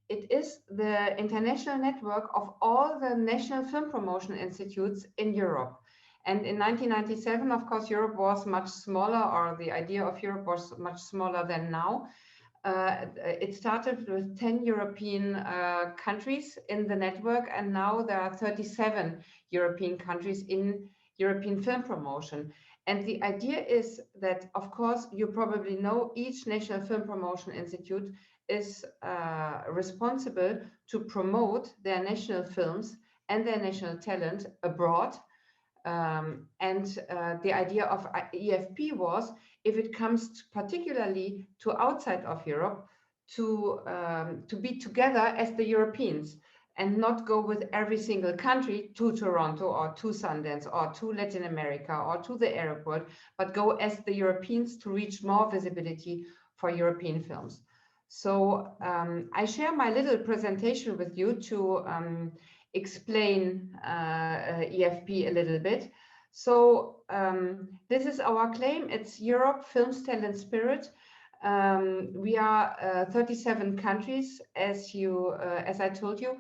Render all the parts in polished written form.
It is the international network of all the national film promotion institutes in Europe. And in 1997, of course, Europe was much smaller, or the idea of Europe was much smaller than now. It started with 10 European countries in the network, and now there are 37 European countries in European film promotion. And the idea is that, of course, you probably know each national film promotion institute is responsible to promote their national films and their national talent abroad. The idea of EFP was, if it comes particularly to outside of Europe, to be together as the Europeans and not go with every single country to Toronto or to Sundance or to Latin America or to the Arab world, but go as the Europeans to reach more visibility for European films. So I share my little presentation with you to explain EFP a little bit. So this is our claim. It's Europe Films, Talent, Spirit. We are 37 countries, as I told you,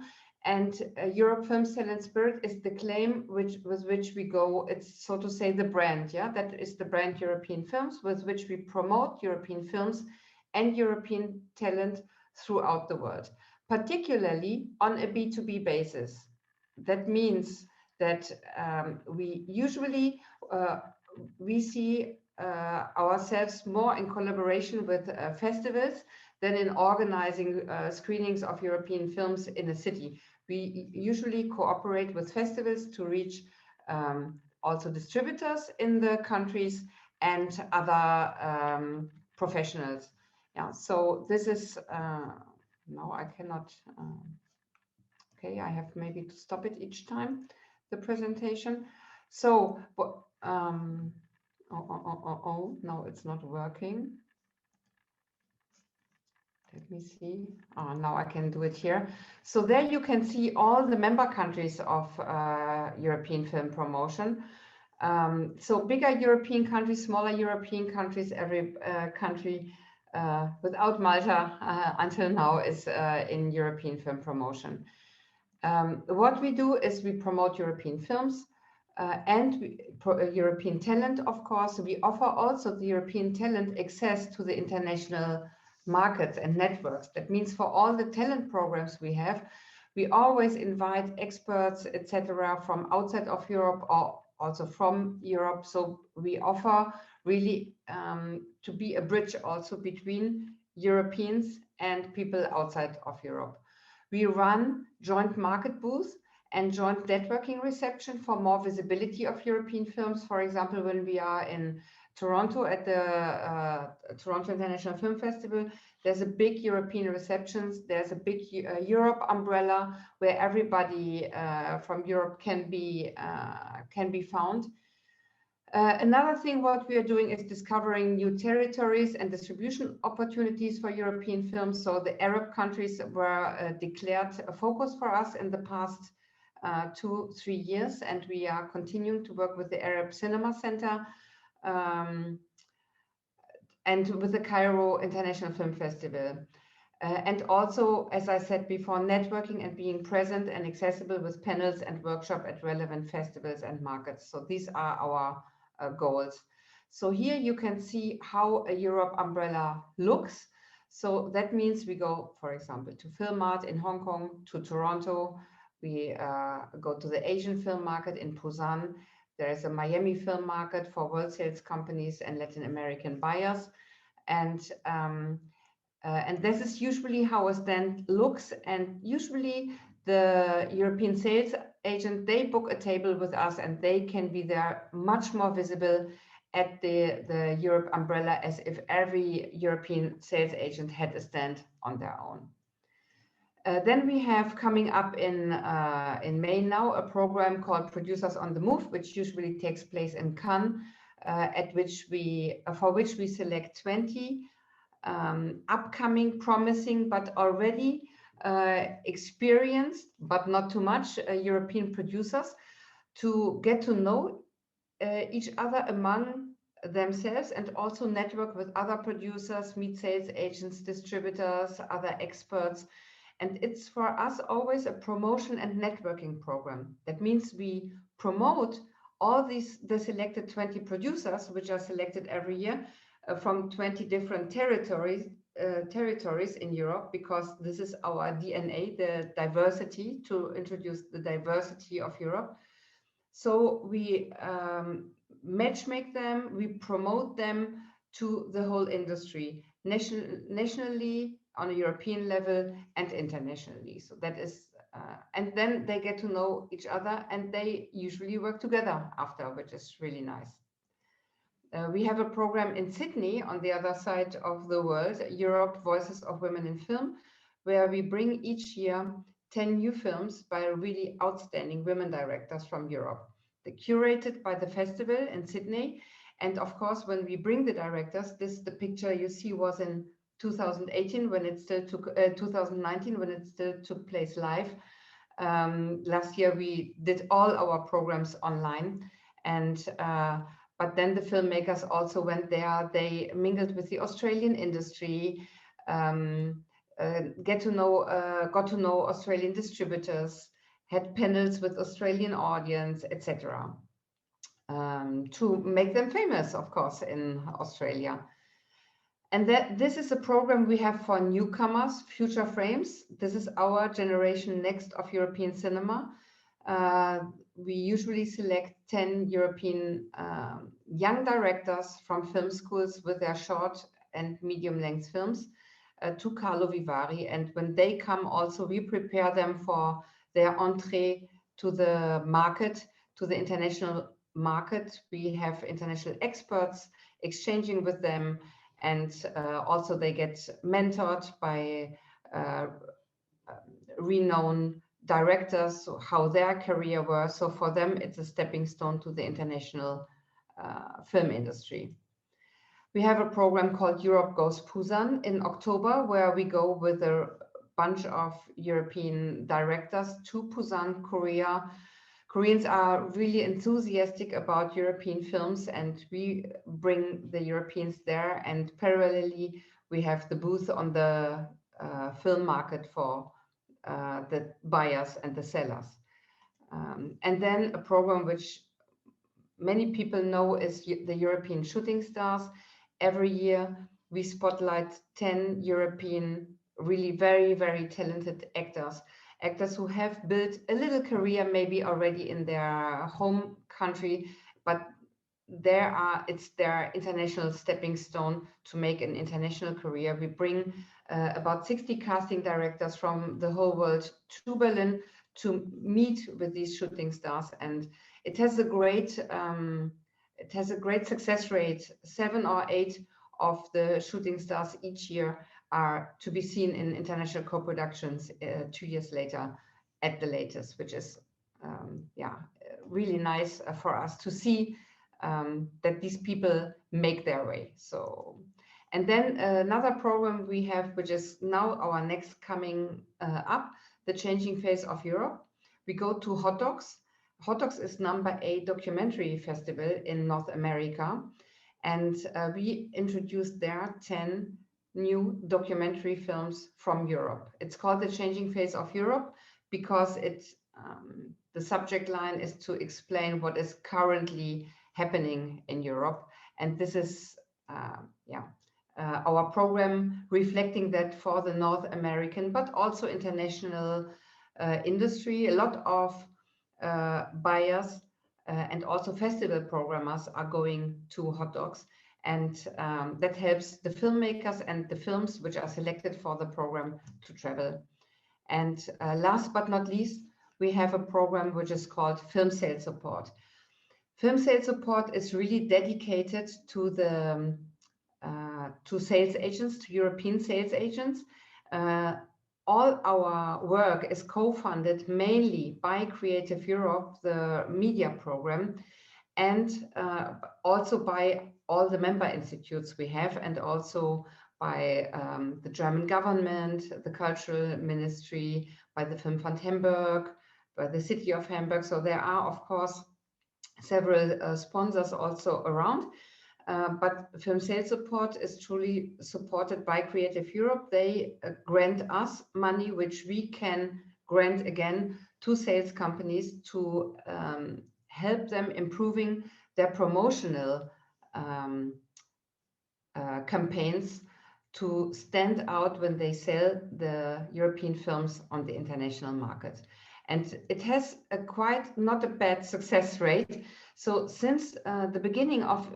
and Europe Films, Talent, Spirit is the claim with which we go. It's, so to say, the brand. Yeah, that is the brand European Films, with which we promote European films and European talent throughout the world, particularly on a B2B basis. That means that we usually we see ourselves more in collaboration with festivals than in organizing screenings of European films in a city. We usually cooperate with festivals to reach also distributors in the countries and other professionals. Yeah, so this is, no, I cannot, okay, I have maybe to stop it each time, the presentation. So, no, it's not working. Let me see. Oh, now I can do it here. So there you can see all the member countries of European film promotion. So bigger European countries, smaller European countries, every country without Malta until now is in European film promotion. What we do is we promote European films and European talent, of course. We offer also the European talent access to the international markets and networks. That means for all the talent programs we have, we always invite experts, etc., from outside of Europe or also from Europe. So we offer really to be a bridge also between Europeans and people outside of Europe. We run joint market booths and joint networking reception for more visibility of European films. For example, when we are in Toronto at the Toronto International Film Festival, there's a big European receptions. There's a big Europe umbrella where everybody from Europe can be found. Another thing what we are doing is discovering new territories and distribution opportunities for European films. So the Arab countries were declared a focus for us in the past 2-3 years, and we are continuing to work with the Arab Cinema Center and with the Cairo International Film Festival. And also, as I said before, networking and being present and accessible with panels and workshops at relevant festivals and markets. So these are our goals. So here you can see how a Europe umbrella looks. So that means we go, for example, to Film Art in Hong Kong, to Toronto. We go to the Asian film market in Busan. There is a Miami film market for world sales companies and Latin American buyers. And this is usually how a stand looks. And usually the European sales agent, they book a table with us and they can be there much more visible at the Europe umbrella as if every European sales agent had a stand on their own. Then we have coming up in May now a program called Producers on the Move, which usually takes place in Cannes, for which we select 20 upcoming, promising, but already experienced, but not too much, European producers to get to know each other among themselves and also network with other producers, meet sales agents, distributors, other experts, And it's for us always a promotion and networking program. That means we promote all the selected 20 producers, which are selected every year from 20 different territories in Europe, because this is our DNA, the diversity, to introduce the diversity of Europe. So we matchmake them, we promote them to the whole industry, nationally, on a European level, and internationally. So that is, and then they get to know each other, and they usually work together after, which is really nice. We have a program in Sydney, on the other side of the world, Europe Voices of Women in Film, where we bring each year 10 new films by really outstanding women directors from Europe. They're curated by the festival in Sydney. And of course, when we bring the directors, the picture you see was in 2018, when it still took 2019, when it still took place live. Last year we did all our programs online, and but then the filmmakers also went there. They mingled with the Australian industry, got to know Australian distributors, had panels with Australian audience, etc. To make them famous, of course, in Australia. And this is a program we have for newcomers, Future Frames. This is our generation next of European cinema. We usually select 10 European young directors from film schools with their short and medium length films to Carlo Vivari. And when they come also, we prepare them for their entree to the market, to the international market. We have international experts exchanging with them, and also they get mentored by renowned directors, how their career was. So for them, it's a stepping stone to the international film industry. We have a program called Europe Goes Busan in October, where we go with a bunch of European directors to Busan, Korea. Koreans are really enthusiastic about European films, and we bring the Europeans there. And parallelly, we have the booth on the film market for the buyers and the sellers. And then a program which many people know is the European Shooting Stars. Every year we spotlight 10 European, really very, very talented actors who have built a little career maybe already in their home country, but it's their international stepping stone to make an international career. We bring about 60 casting directors from the whole world to Berlin to meet with these shooting stars, and it has a great success rate. 7 or 8 of the shooting stars each year are to be seen in international co-productions 2 years later at the latest, which is really nice for us to see that these people make their way. So, and then another program we have, which is now our next coming up, the Changing Face of Europe. We go to Hot Docs. Hot Docs is #8 documentary festival in North America, and we introduced there 10 new documentary films from Europe. It's called the Changing Face of Europe because the subject line is to explain what is currently happening in Europe, and this is our program reflecting that for the North American but also international industry. A lot of buyers and also festival programmers are going to Hot Docs, and that helps the filmmakers and the films which are selected for the program to travel. And last but not least, we have a program which is called Film Sales Support. Film Sales Support is really dedicated to the to sales agents, to European sales agents. All our work is co-funded mainly by Creative Europe, the media program, and also by all the member institutes we have, and also by the German government, the cultural ministry, by the Filmfund Hamburg, by the city of Hamburg. So there are, of course, several sponsors also around. But film sales support is truly supported by Creative Europe. They grant us money, which we can grant again to sales companies to help them improving their promotional campaigns to stand out when they sell the European films on the international market. And it has a quite not a bad success rate. So since the beginning of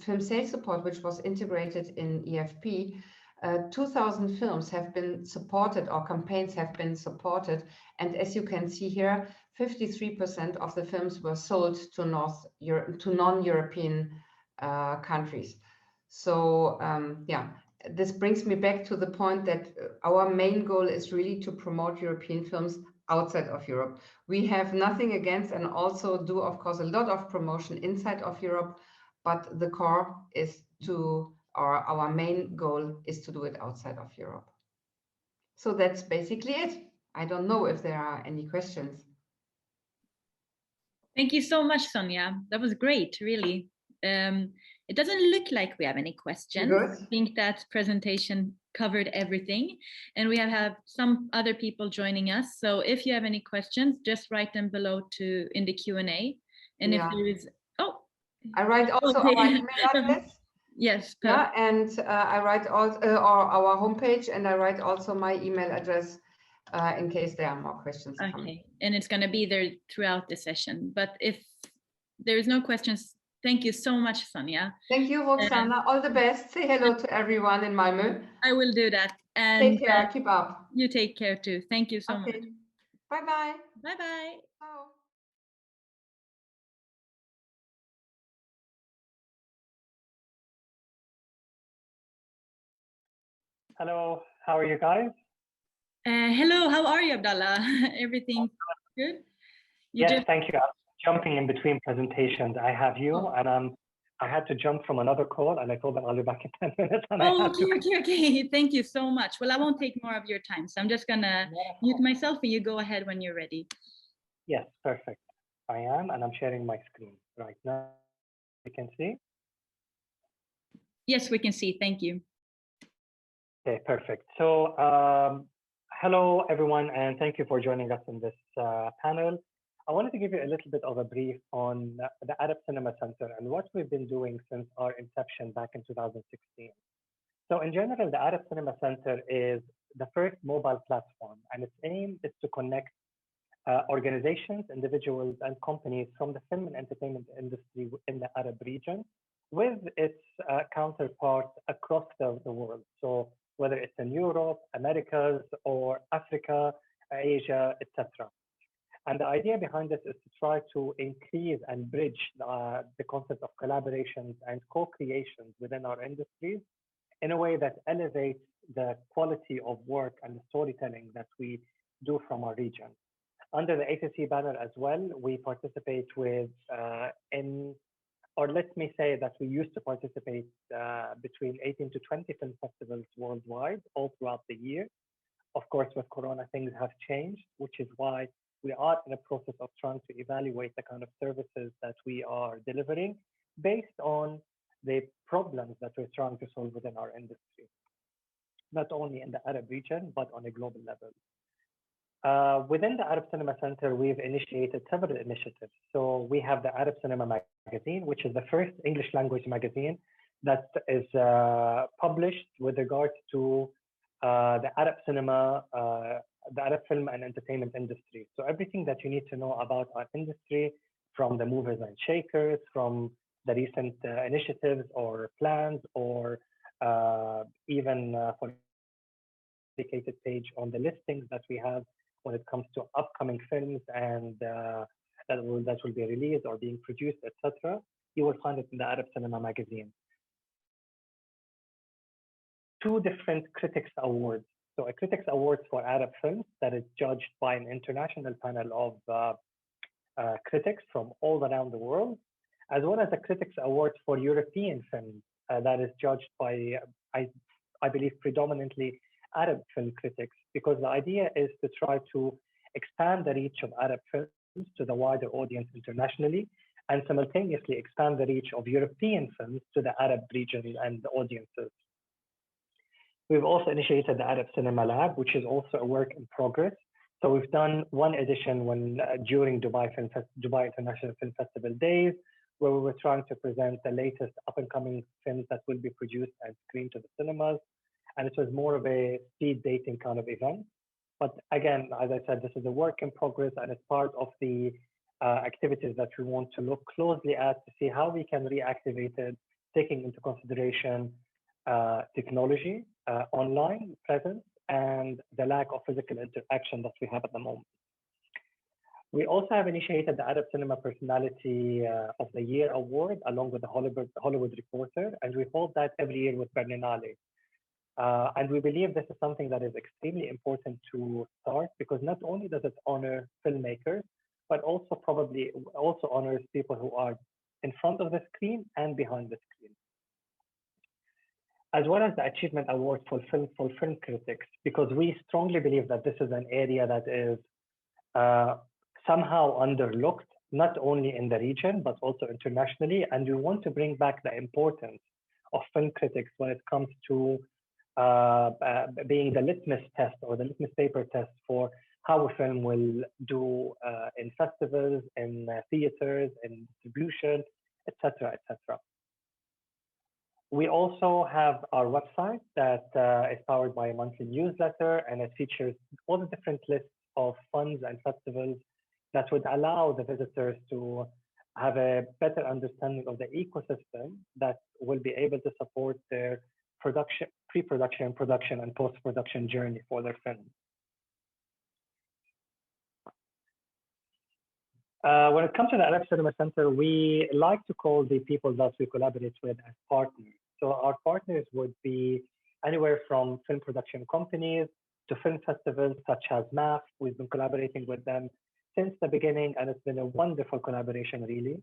film sales support, which was integrated in EFP, 2,000 films have been supported, or campaigns have been supported. And as you can see here, 53% of the films were sold to non-European countries. So yeah, this brings me back to the point that our main goal is really to promote European films outside of Europe. We have nothing against, and also do, of course, a lot of promotion inside of Europe, but the core is to, or our main goal is to do it outside of Europe. So that's basically it. I don't know if there are any questions. Thank you so much, Sonia. That was great, really. It doesn't look like we have any questions. Good. I think that presentation covered everything, and we have some other people joining us. So if you have any questions, just write them below in the Q&A. And if there is, I write also our email address. Yes. Yeah, and I write also our homepage, and I write also my email address in case there are more questions coming. And it's going to be there throughout the session. But if there's no questions, thank you so much, Sonia. Thank you, Roxana. All the best. Say hello to everyone in Malmö. I will do that. And take care. Keep up. You take care too. Thank you so much. Bye-bye. Bye-bye. Ciao. Hello, how are you guys? Hello, how are you, Abdallah? Everything good? Yes, thank you. I'm jumping in between presentations. I have you, and I had to jump from another call, and I told them I'll be back in 10 minutes. And okay. Thank you so much. Well, I won't take more of your time, so I'm just gonna mute myself, and you go ahead when you're ready. Yes, perfect. I am, and I'm sharing my screen right now. You can see? Yes, we can see. Thank you. Okay, perfect. So, hello, everyone, and thank you for joining us in this panel. I wanted to give you a little bit of a brief on the Arab Cinema Center and what we've been doing since our inception back in 2016. So in general, the Arab Cinema Center is the first mobile platform, and its aim is to connect organizations, individuals, and companies from the film and entertainment industry in the Arab region with its counterparts across the world. So whether it's in Europe, Americas, or Africa, Asia, etc. And the idea behind this is to try to increase and bridge the concept of collaborations and co-creations within our industries in a way that elevates the quality of work and the storytelling that we do from our region. Under the ACC banner as well, we participate with or let me say that we used to participate between 18 to 20 film festivals worldwide all throughout the year. Of course, with Corona, things have changed, which is why we are in a process of trying to evaluate the kind of services that we are delivering based on the problems that we're trying to solve within our industry, not only in the Arab region, but on a global level. Within the Arab Cinema Center, we've initiated several initiatives. So we have the Arab Cinema Magazine, which is the first English language magazine that is published with regards to the Arab cinema, the Arab film and entertainment industry. So everything that you need to know about our industry, from the movers and shakers, from the recent initiatives or plans, or even for a dedicated page on the listings that we have when it comes to upcoming films and that will be released or being produced, etc. You will find it in the Arab Cinema Magazine. 2 different critics awards. So a critics award for Arab films that is judged by an international panel of critics from all around the world, as well as a critics award for European films that is judged by, I believe, predominantly Arab film critics, because the idea is to try to expand the reach of Arab films to the wider audience internationally and simultaneously expand the reach of European films to the Arab region and the audiences. We've also initiated the Arab Cinema Lab, which is also a work in progress. So we've done one edition during Dubai International Film Festival days, where we were trying to present the latest up-and-coming films that will be produced and screened to the cinemas. And it was more of a speed dating kind of event. But again, as I said, this is a work in progress, and it's part of the activities that we want to look closely at to see how we can reactivate it, taking into consideration technology, online presence, and the lack of physical interaction that we have at the moment. We also have initiated the Arab Cinema Personality of the Year Award along with the Hollywood Reporter, and we hold that every year with Berlinale. And we believe this is something that is extremely important to start, because not only does it honor filmmakers, but also probably also honors people who are in front of the screen and behind the screen, as well as the Achievement Award for film critics, because we strongly believe that this is an area that is somehow underlooked, not only in the region, but also internationally. And we want to bring back the importance of film critics when it comes to being the litmus test or the litmus paper test for how a film will do in festivals, in theaters, in distribution, etc., etc. We also have our website that is powered by a monthly newsletter, and it features all the different lists of funds and festivals that would allow the visitors to have a better understanding of the ecosystem that will be able to support their production, pre-production, production, and post-production journey for their film. When it comes to the Arab Cinema Center, we like to call the people that we collaborate with as partners. So our partners would be anywhere from film production companies to film festivals such as MAF. We've been collaborating with them since the beginning, and it's been a wonderful collaboration, really.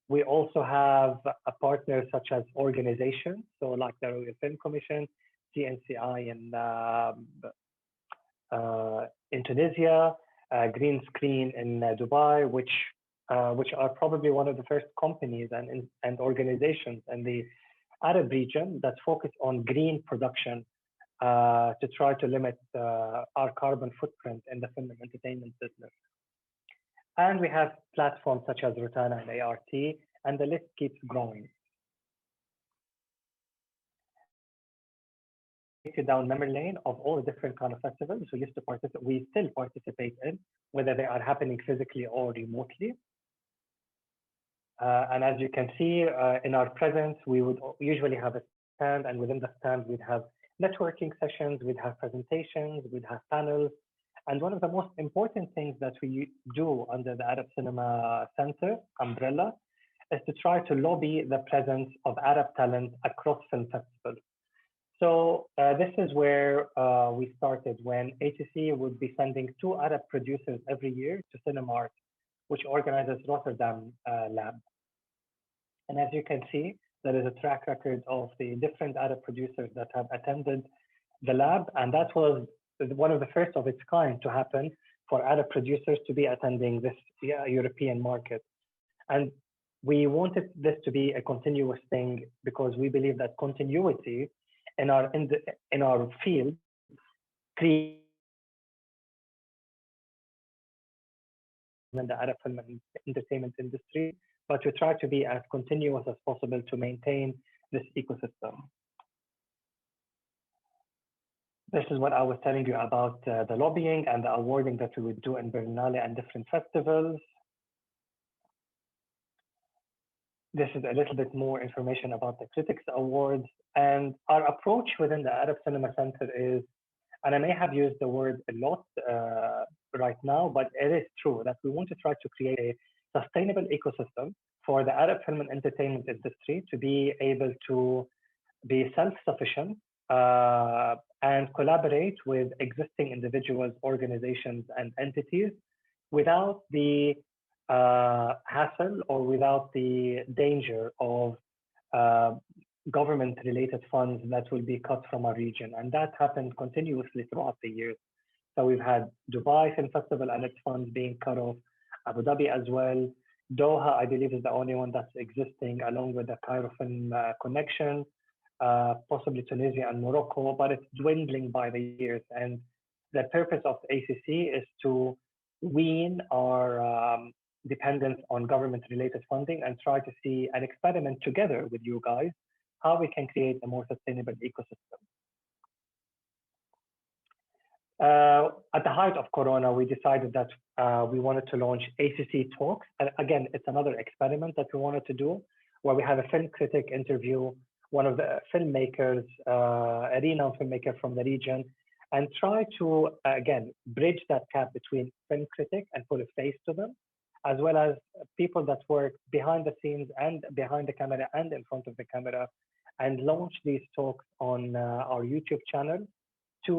We also have a partner such as organizations, so like the Royal Film Commission, CNCI in Tunisia, Green Screen in Dubai, which are probably one of the first companies and organizations in the Arab region that focus on green production to try to limit our carbon footprint in the film and entertainment business. And we have platforms such as Rotana and ART, and the list keeps growing. Down memory lane of all the different kind of festivals we used to participate, we still participate in, whether they are happening physically or remotely. And as you can see in our presence, we would usually have a stand, and within the stand, we'd have networking sessions, we'd have presentations, we'd have panels. And one of the most important things that we do under the Arab Cinema Center umbrella is to try to lobby the presence of Arab talent across film festivals. So this is where we started, when ATC would be sending 2 Arab producers every year to Cinemark, which organizes Rotterdam Lab. And as you can see, there is a track record of the different Arab producers that have attended the lab, and that was one of the first of its kind to happen for Arab producers to be attending this European market. And we wanted this to be a continuous thing, because we believe that continuity in our field creates in the Arab film and entertainment industry, but we try to be as continuous as possible to maintain this ecosystem. This is what I was telling you about the lobbying and the awarding that we would do in Berlinale and different festivals. This is a little bit more information about the Critics Awards. And our approach within the Arab Cinema Center is, and I may have used the word a lot right now, but it is true that we want to try to create a sustainable ecosystem for the Arab film and entertainment industry to be able to be self-sufficient and collaborate with existing individuals, organizations, and entities without the hassle or without the danger of government-related funds that will be cut from our region. And that happened continuously throughout the years. So we've had Dubai Film Festival and its funds being cut off, Abu Dhabi as well, Doha, I believe, is the only one that's existing, along with the Cairo Film Connection, possibly Tunisia and Morocco, but it's dwindling by the years. And the purpose of the ACC is to wean our dependence on government-related funding and try to see an experiment together with you guys how we can create a more sustainable ecosystem. At the height of Corona, we decided that we wanted to launch ACC Talks. And again, it's another experiment that we wanted to do, where we have a film critic interview one of the filmmakers, a renowned filmmaker from the region, and try to, again, bridge that gap between film critic and put a face to them, as well as people that work behind the scenes and behind the camera and in front of the camera, and launch these talks on our YouTube channel to,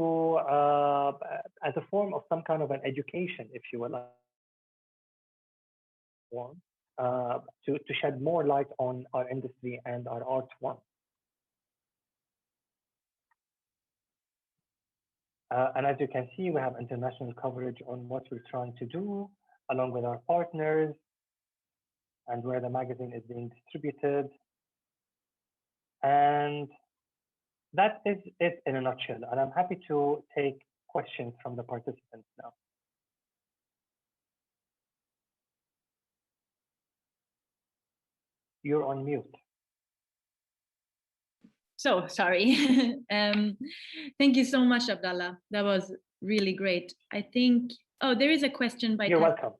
as a form of some kind of an education, if you will, to shed more light on our industry and our art form. And as you can see, we have international coverage on what we're trying to do, along with our partners and where the magazine is being distributed. And that is it in a nutshell. And I'm happy to take questions from the participants now. You're on mute. So sorry. Thank you so much, Abdallah. That was really great. I think, oh, there is a question by— You're welcome.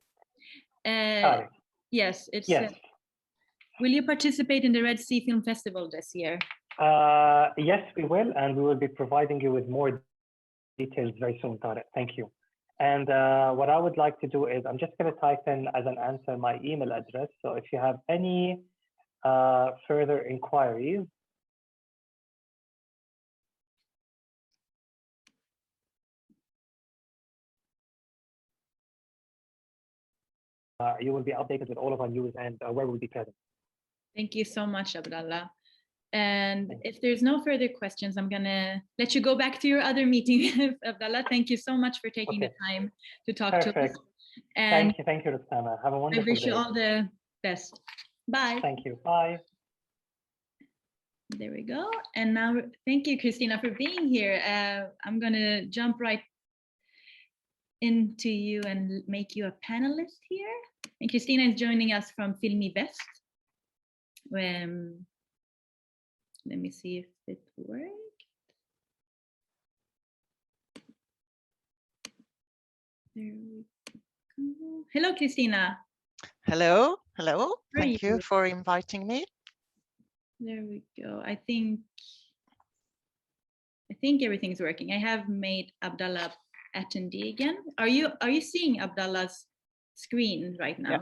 Yes, it's, yes. Will you participate in the Red Sea Film Festival this year? Yes, we will, and we will be providing you with more details very soon, Tarek. Thank you. And what I would like to do is, I'm just going to type in as an answer my email address. So if you have any further inquiries, you will be updated with all of our news and where we'll be present. Thank you so much, Abdallah. And if there's no further questions, I'm gonna let you go back to your other meeting, Abdallah. Thank you so much for taking the time to talk to us. And thank you, Rustama. Have a wonderful day. I wish you all the best. Bye. Thank you. Bye. There we go. And now, thank you, Christina, for being here. I'm gonna jump right into you and make you a panelist here. And Christina is joining us from I Väst. Let me see if it worked. There we go. Hello, Christina. Hello, hello. Thank you for inviting me. There we go. I think everything's working. I have made Abdallah attendee again. Are you seeing Abdallah's screen right now?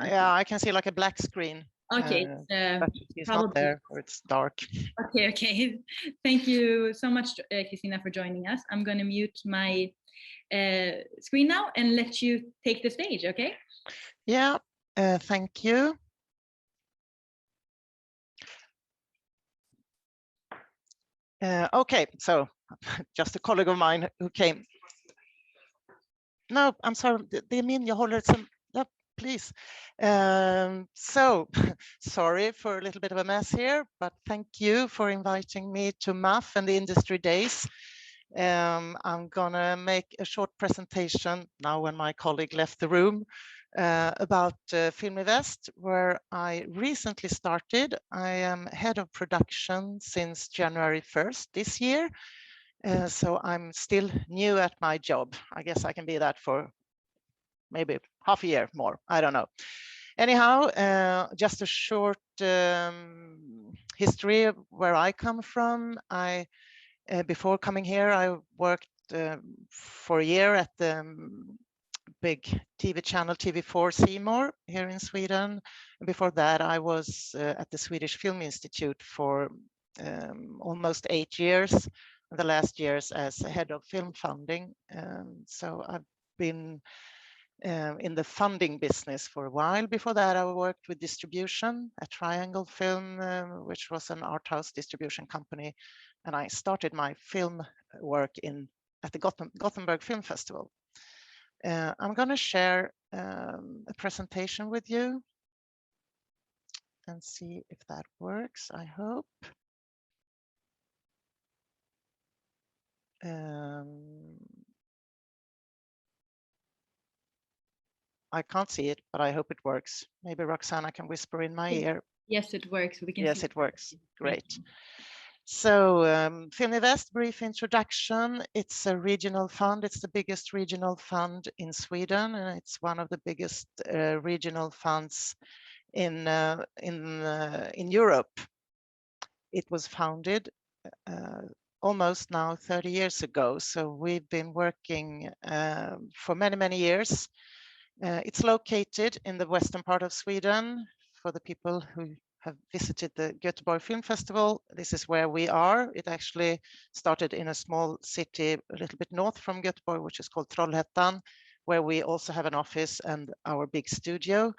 Yeah, I can see like a black screen. Okay, it's not there, or it's dark. Okay. Thank you so much, Christina, for joining us. I'm going to mute my screen now and let you take the stage, okay? Yeah, thank you. Okay, so just a colleague of mine who came. No, I'm sorry, det är min, jag håller som, yeah, please. So, sorry for a little bit of a mess here, but thank you for inviting me to MAF and the Industry Days. I'm gonna make a short presentation now when my colleague left the room about I Väst, where I recently started. I am head of production since January 1st this year. So I'm still new at my job. I guess I can be that for maybe half a year more. I don't know. Anyhow, just a short history of where I come from. Before coming here, I worked for a year at the big TV channel TV4 Seymour here in Sweden. Before that, I was at the Swedish Film Institute for almost 8 years. The last years as head of film funding. So I've been in the funding business for a while. Before that, I worked with distribution at Triangle Film, which was an art house distribution company. And I started my film work at the Gothenburg Film Festival. I'm going to share a presentation with you and see if that works, I hope. I can't see it, but I hope it works. Maybe Roxana can whisper in my ear. Yes, it works. We can yes, see it works. Great. So Film I Väst, brief introduction. It's a regional fund. It's the biggest regional fund in Sweden, and it's one of the biggest regional funds in Europe. It was founded almost now 30 years ago. So we've been working for many, many years. It's located in the western part of Sweden. For the people who have visited the Göteborg Film Festival, this is where we are. It actually started in a small city a little bit north from Göteborg, which is called Trollhättan, where we also have an office and our big studio.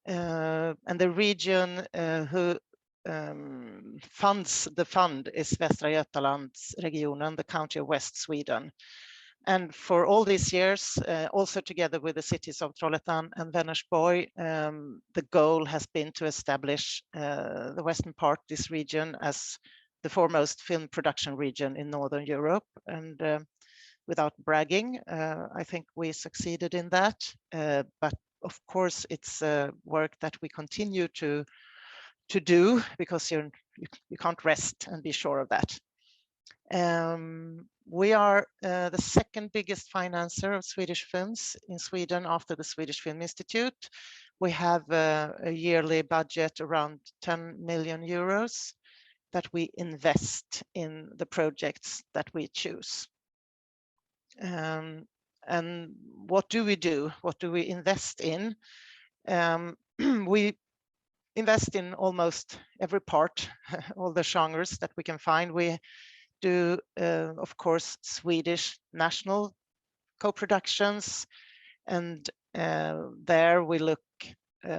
And the region who funds the fund is Västra Götalandsregionen, the county of West Sweden. And for all these years, also together with the cities of Trollhättan and Vänersborg, the goal has been to establish the western part, this region, as the foremost film production region in Northern Europe. And without bragging, I think we succeeded in that. But of course, it's work that we continue to do, because you can't rest and be sure of that. We are the second biggest financer of Swedish films in Sweden after the Swedish Film Institute. We have a yearly budget around 10 million euros that we invest in the projects that we choose. And what do we do? What do we invest in? We invest in almost every part, all the genres that we can find. We do, of course, Swedish national co-productions, and there we look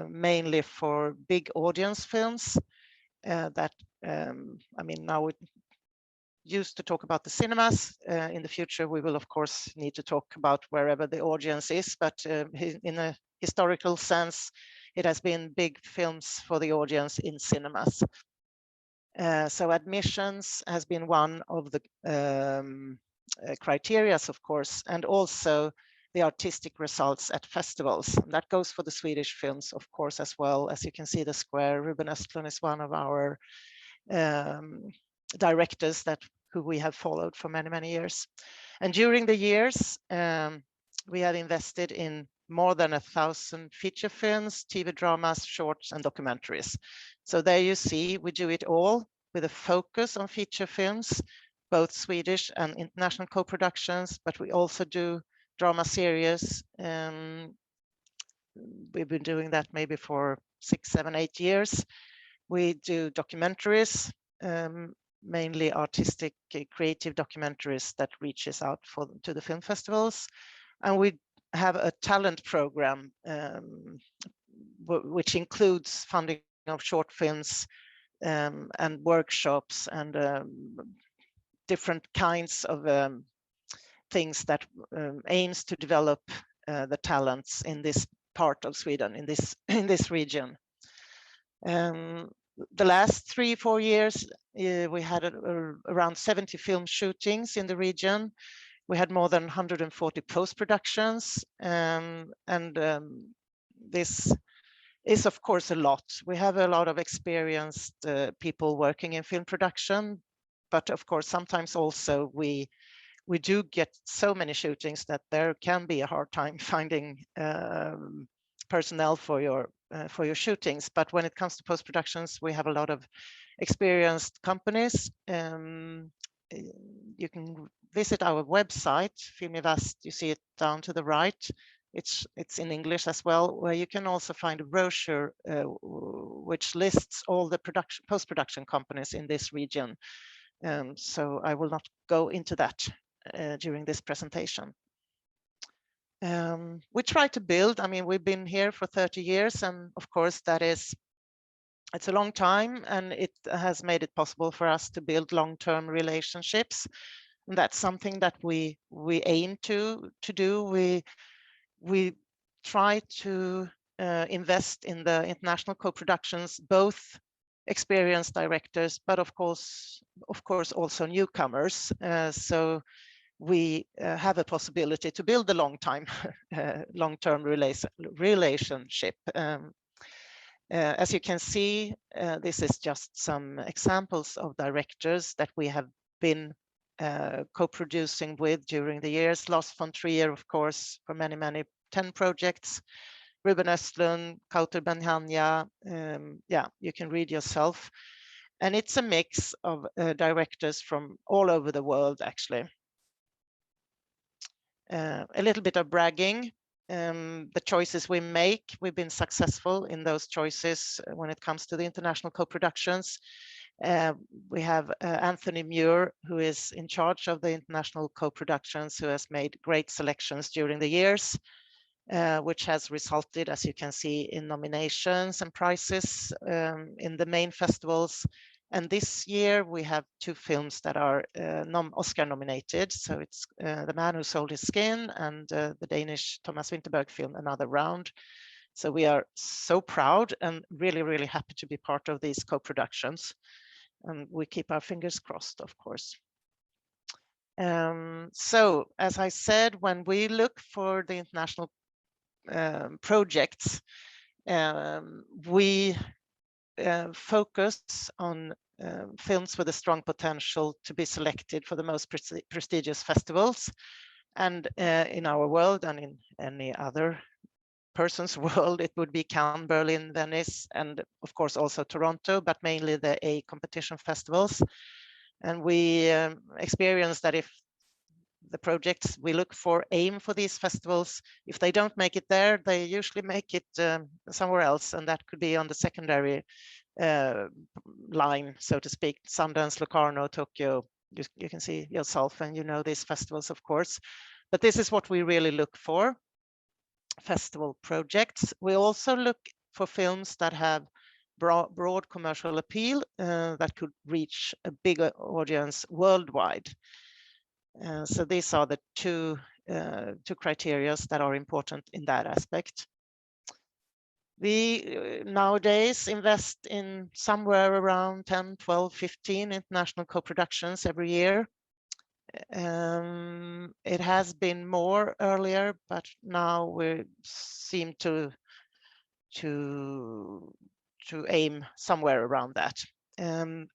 mainly for big audience films that, I mean, now we used to talk about the cinemas. In the future, we will, of course, need to talk about wherever the audience is, but in a historical sense, it has been big films for the audience in cinemas. So admissions has been one of the criteria, of course, and also the artistic results at festivals. And that goes for the Swedish films, of course, as well. As you can see, the square, Ruben Östlund is one of our directors who we have followed for many, many years. And during the years, we have invested in more than 1,000 feature films, TV dramas, shorts, and documentaries. So there you see, we do it all with a focus on feature films, both Swedish and international co-productions, but we also do drama series. We've been doing that maybe for 6, 7, 8 years. We do documentaries, mainly artistic, creative documentaries that reaches out to the film festivals. And we have a talent program, which includes funding of short films and workshops and different kinds of things that aims to develop the talents in this part of Sweden, in this region. The last 3-4 years, we had around 70 film shootings in the region. We had more than 140 post-productions, and this is, of course, a lot. We have a lot of experienced people working in film production, but of course, sometimes also we do get so many shootings that there can be a hard time finding personnel for your shootings. But when it comes to post-productions, we have a lot of experienced companies. You can visit our website, Film I Väst. You see it down to the right. It's in English as well, where you can also find a brochure which lists all the post-production companies in this region. So I will not go into that during this presentation. We try to build, I mean, we've been here for 30 years, and of course it's a long time, and it has made it possible for us to build long-term relationships. And that's something that we aim to do. We try to invest in the international co-productions, both experienced directors, but of course also newcomers. So we have a possibility to build a long-term relationship. As you can see, this is just some examples of directors that we have been co-producing with during the years. Lars von Trier, of course, for many 10 projects. Ruben Östlund, Kauter Benhania, yeah, you can read yourself. And it's a mix of directors from all over the world, actually. A little bit of bragging. The choices we make, we've been successful in those choices when it comes to the international co-productions. We have Anthony Muir, who is in charge of the international co-productions, who has made great selections during the years, which has resulted, as you can see, in nominations and prizes in the main festivals. And this year we have 2 films that are Oscar nominated. So it's The Man Who Sold His Skin and the Danish Thomas Vinterberg film, Another Round. So we are so proud and really happy to be part of these co-productions. And we keep our fingers crossed, of course. So as I said, when we look for the international projects, we focus on films with a strong potential to be selected for the most prestigious festivals. And in our world and in any other person's world, it would be Cannes, Berlin, Venice, and of course also Toronto, but mainly the A competition festivals. And we experience that if the projects we look for aim for these festivals, if they don't make it there, they usually make it somewhere else, and that could be on the secondary line, so to speak. Sundance, Locarno, Tokyo, you can see yourself, and you know these festivals, of course. But this is what we really look for, festival projects. We also look for films that have broad commercial appeal that could reach a bigger audience worldwide. So these are the two criteria that are important in that aspect. We nowadays invest in somewhere around 10, 12, 15 international co-productions every year. It has been more earlier, but now we seem to aim somewhere around that. And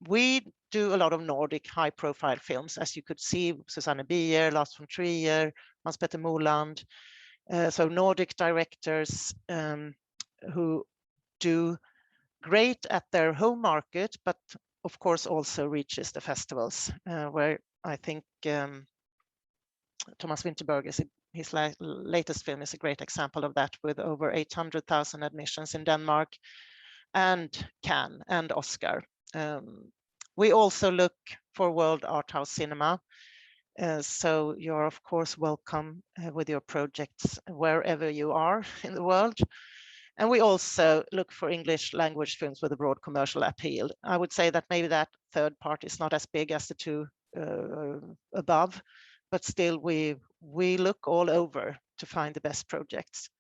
we do a lot of Nordic high-profile films, as you could see, Susanne Bier, Lars von Trier, Hans-Petter Moland. So Nordic directors who do great at their home market, but of course also reaches the festivals, where I think Thomas Vinterberg his latest film is a great example of that, with over 800,000 admissions in Denmark, and Cannes and Oscar. We also look for world art house cinema. So you're of course welcome with your projects wherever you are in the world. And we also look for English language films with a broad commercial appeal. I would say that maybe that third part is not as big as the 2 above, but still we look all over to find the best projects.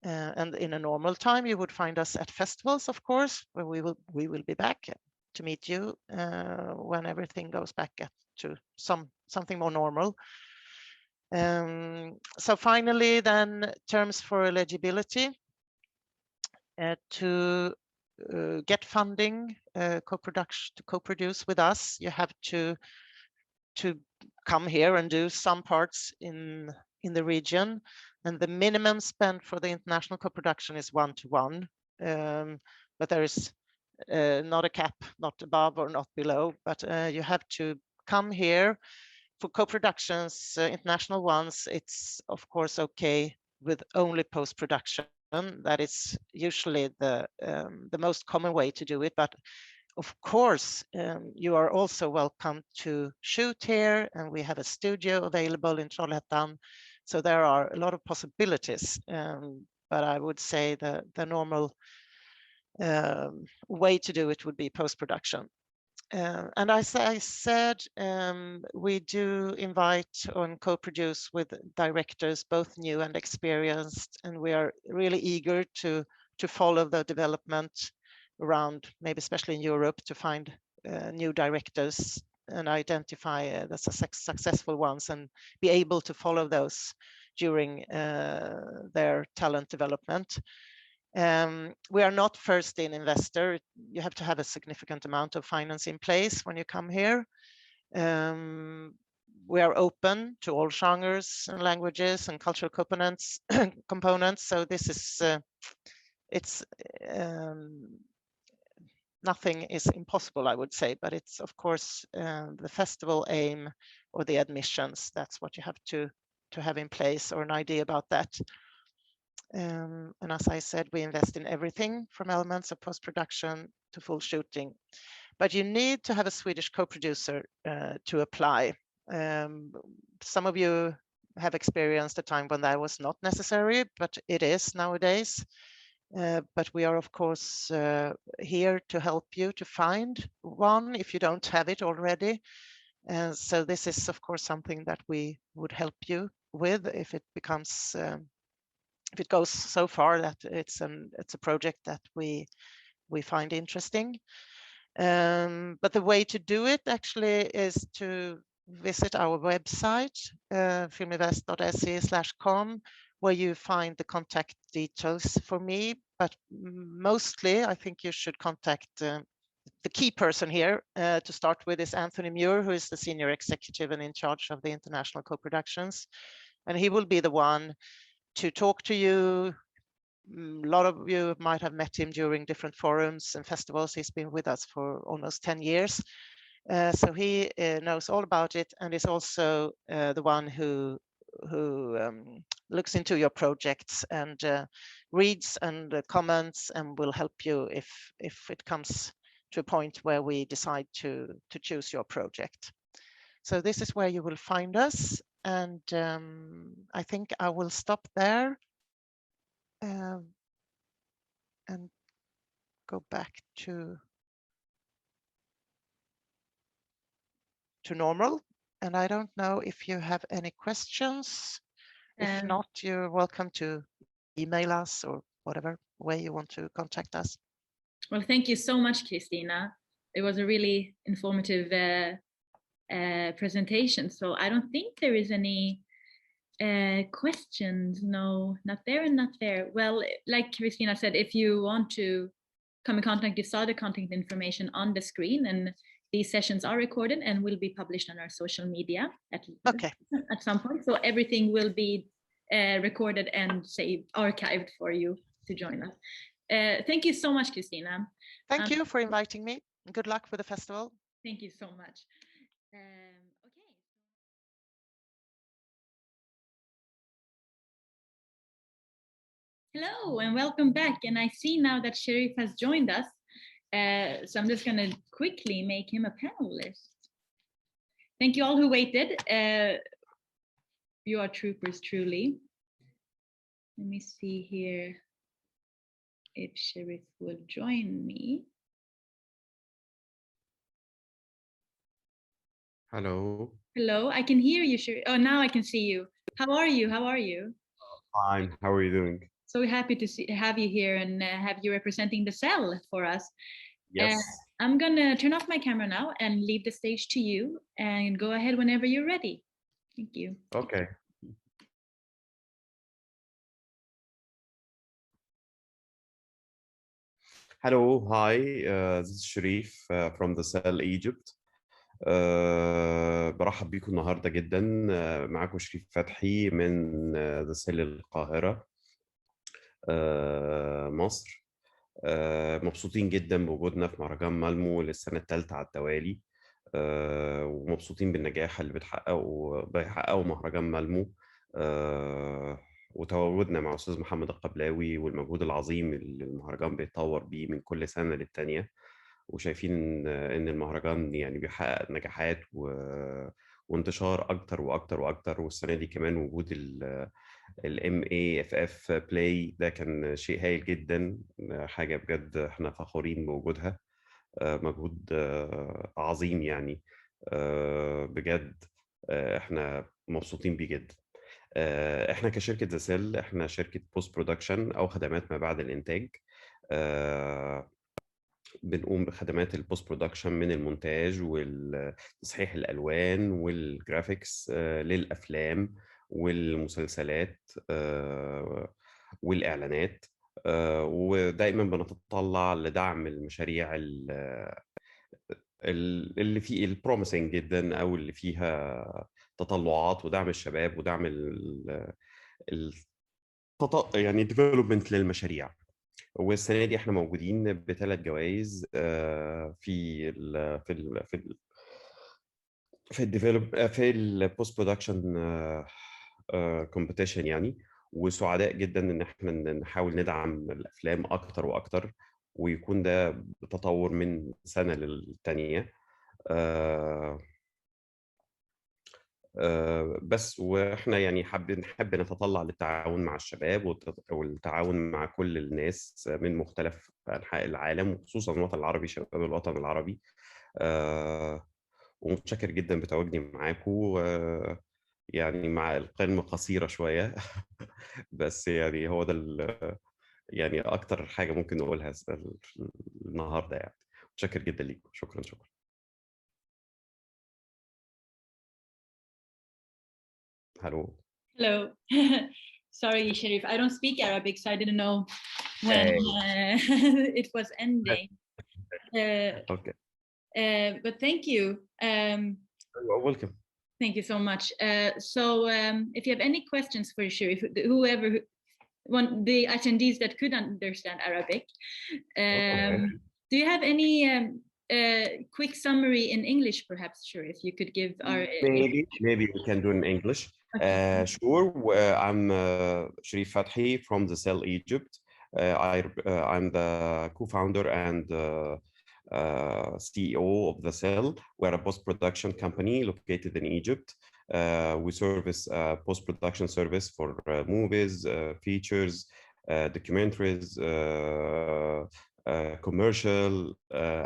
And in a normal time, you would find us at festivals, of course, where we will be back to meet you when everything goes back to something more normal. So finally, then, terms for eligibility. To get funding, to co-produce with us, you have to come here and do some parts in the region, and the minimum spend for the international co-production is 1-to-1, but there is not a cap, not above or not below, but you have to come here. For co-productions, international ones, it's of course okay with only post-production. That is usually the most common way to do it, but of course you are also welcome to shoot here, and we have a studio available in Trollhättan, so there are a lot of possibilities, but I would say the normal way to do it would be post-production. And as I said, we do invite and co-produce with directors, both new and experienced, and we are really eager to follow the development around, maybe especially in Europe, to find new directors and identify the successful ones and be able to follow those during their talent development. We are not first in investor. You have to have a significant amount of finance in place when you come here. We are open to all genres and languages and cultural components. So this is, nothing is impossible, I would say, but it's of course the festival aim or the admissions. That's what you have to have in place, or an idea about that. And as I said, we invest in everything from elements of post-production to full shooting. But you need to have a Swedish co-producer to apply. Some of you have experienced a time when that was not necessary, but it is nowadays. But we are, of course, here to help you to find one if you don't have it already. So this is, of course, something that we would help you with if it becomes, if it goes so far that it's a project that we find interesting. But the way to do it actually is to visit our website, filmivest.se/com, where you find the contact details for me. But mostly, I think you should contact the key person here to start with is Anthony Muir, who is the senior executive and in charge of the international co-productions. And he will be the one to talk to you. A lot of you might have met him during different forums and festivals. He's been with us for almost 10 years. So he knows all about it, and is also the one who looks into your projects and reads and comments, and will help you if it comes to a point where we decide to choose your project. So this is where you will find us, and I think I will stop there and go back to normal. And I don't know if you have any questions. If not, you're welcome to email us or whatever way you want to contact us. Well, thank you so much, Kristina. It was a really informative presentation. So I don't think there is any questions. No, not there and not there. Well, like Kristina said, if you want to come in contact, you saw the contact information on the screen, and these sessions are recorded and will be published on our social media at some point. So everything will be recorded and saved, archived for you to join us. Thank you so much, Kristina. Thank you for inviting me. Good luck with the festival. Thank you so much. Hello and welcome back. And I see now that Sharif has joined us. So I'm just going to quickly make him a panelist. Thank you all who waited. You are troopers, truly. Let me see here if Sharif will join me. Hello. Hello, I can hear you, Sharif. Oh, now I can see you. How are you? How are you? Fine. How are you doing? So we're happy to have you here and have you representing the cell for us. Yes. I'm gonna turn off my camera now and leave the stage to you, and go ahead whenever you're ready. Thank you. Okay. Hello, hi, this is Sharif from the Cell Egypt. برحب بيكم النهارده جدا. معاكم شريف فتحي من The Cell القاهرة مصر. مبسوطين جدا بوجودنا في مهرجان مالمو للسنة الثالثة على التوالي، ومبسوطين بالنجاح اللي بيحققه مهرجان مالمو، وتواجدنا مع أستاذ محمد القبلاوي والمجهود العظيم اللي المهرجان بيتطور بيه من كل سنة للتانية، وشايفين إن المهرجان يعني بيحقق نجاحات وانتشار أكتر وأكتر وأكتر. والسنة دي كمان وجود MAFF بلاي ده كان شيء هايل جدا، حاجة بجد احنا فخورين بوجودها. مجهود عظيم يعني. بجد احنا مبسوطين بيه جدا. احنا كشركة ذا سيل احنا شركة بوست برودكشن او خدمات ما بعد الانتاج. بنقوم بخدمات البوست برودكشن من المونتاج وتصحيح الالوان والجرافيكس للافلام والمسلسلات والاعلانات. ودايما بنتطلع لدعم المشاريع اللي فيه البروميسنج جدا او اللي فيها تطلعات، ودعم الشباب ودعم يعني الديفلوبمنت للمشاريع. والسنه دي احنا موجودين بثلاث جوائز في الديفلوب في البوست برودكشن كومبيتيشن يعني. وسعداء جدا ان احنا نحاول ندعم الافلام اكتر واكتر، ويكون ده تطور من سنه للتانيه. بس واحنا يعني نحب نتطلع للتعاون مع الشباب والتعاون مع كل الناس من مختلف انحاء العالم، وخصوصا الوطن العربي، شباب الوطن العربي. ومتشكر جدا بتواجدي معاكم. يعني مع القمة قصيرة شوية بس يعني هو ده يعني أكتر حاجة ممكن نقولها النهاردة يعني. متشكر جدا ليكم. شكرا شكرا. Hello. Hello. Sorry, Sharif, I don't speak Arabic, so I didn't know when it was ending. Okay. But thank you. Welcome. Thank you so much. So if you have any questions for Sharif, whoever, the attendees that could understand Arabic, do you have any quick summary in English, perhaps, Sharif? You could give our... Maybe we can do in English. Okay. Sure. I'm Sharif Fathi from the Cell Egypt. I'm the co-founder and CEO of the Cell. We're a post-production company located in Egypt. We service post-production service for movies, features, documentaries, commercial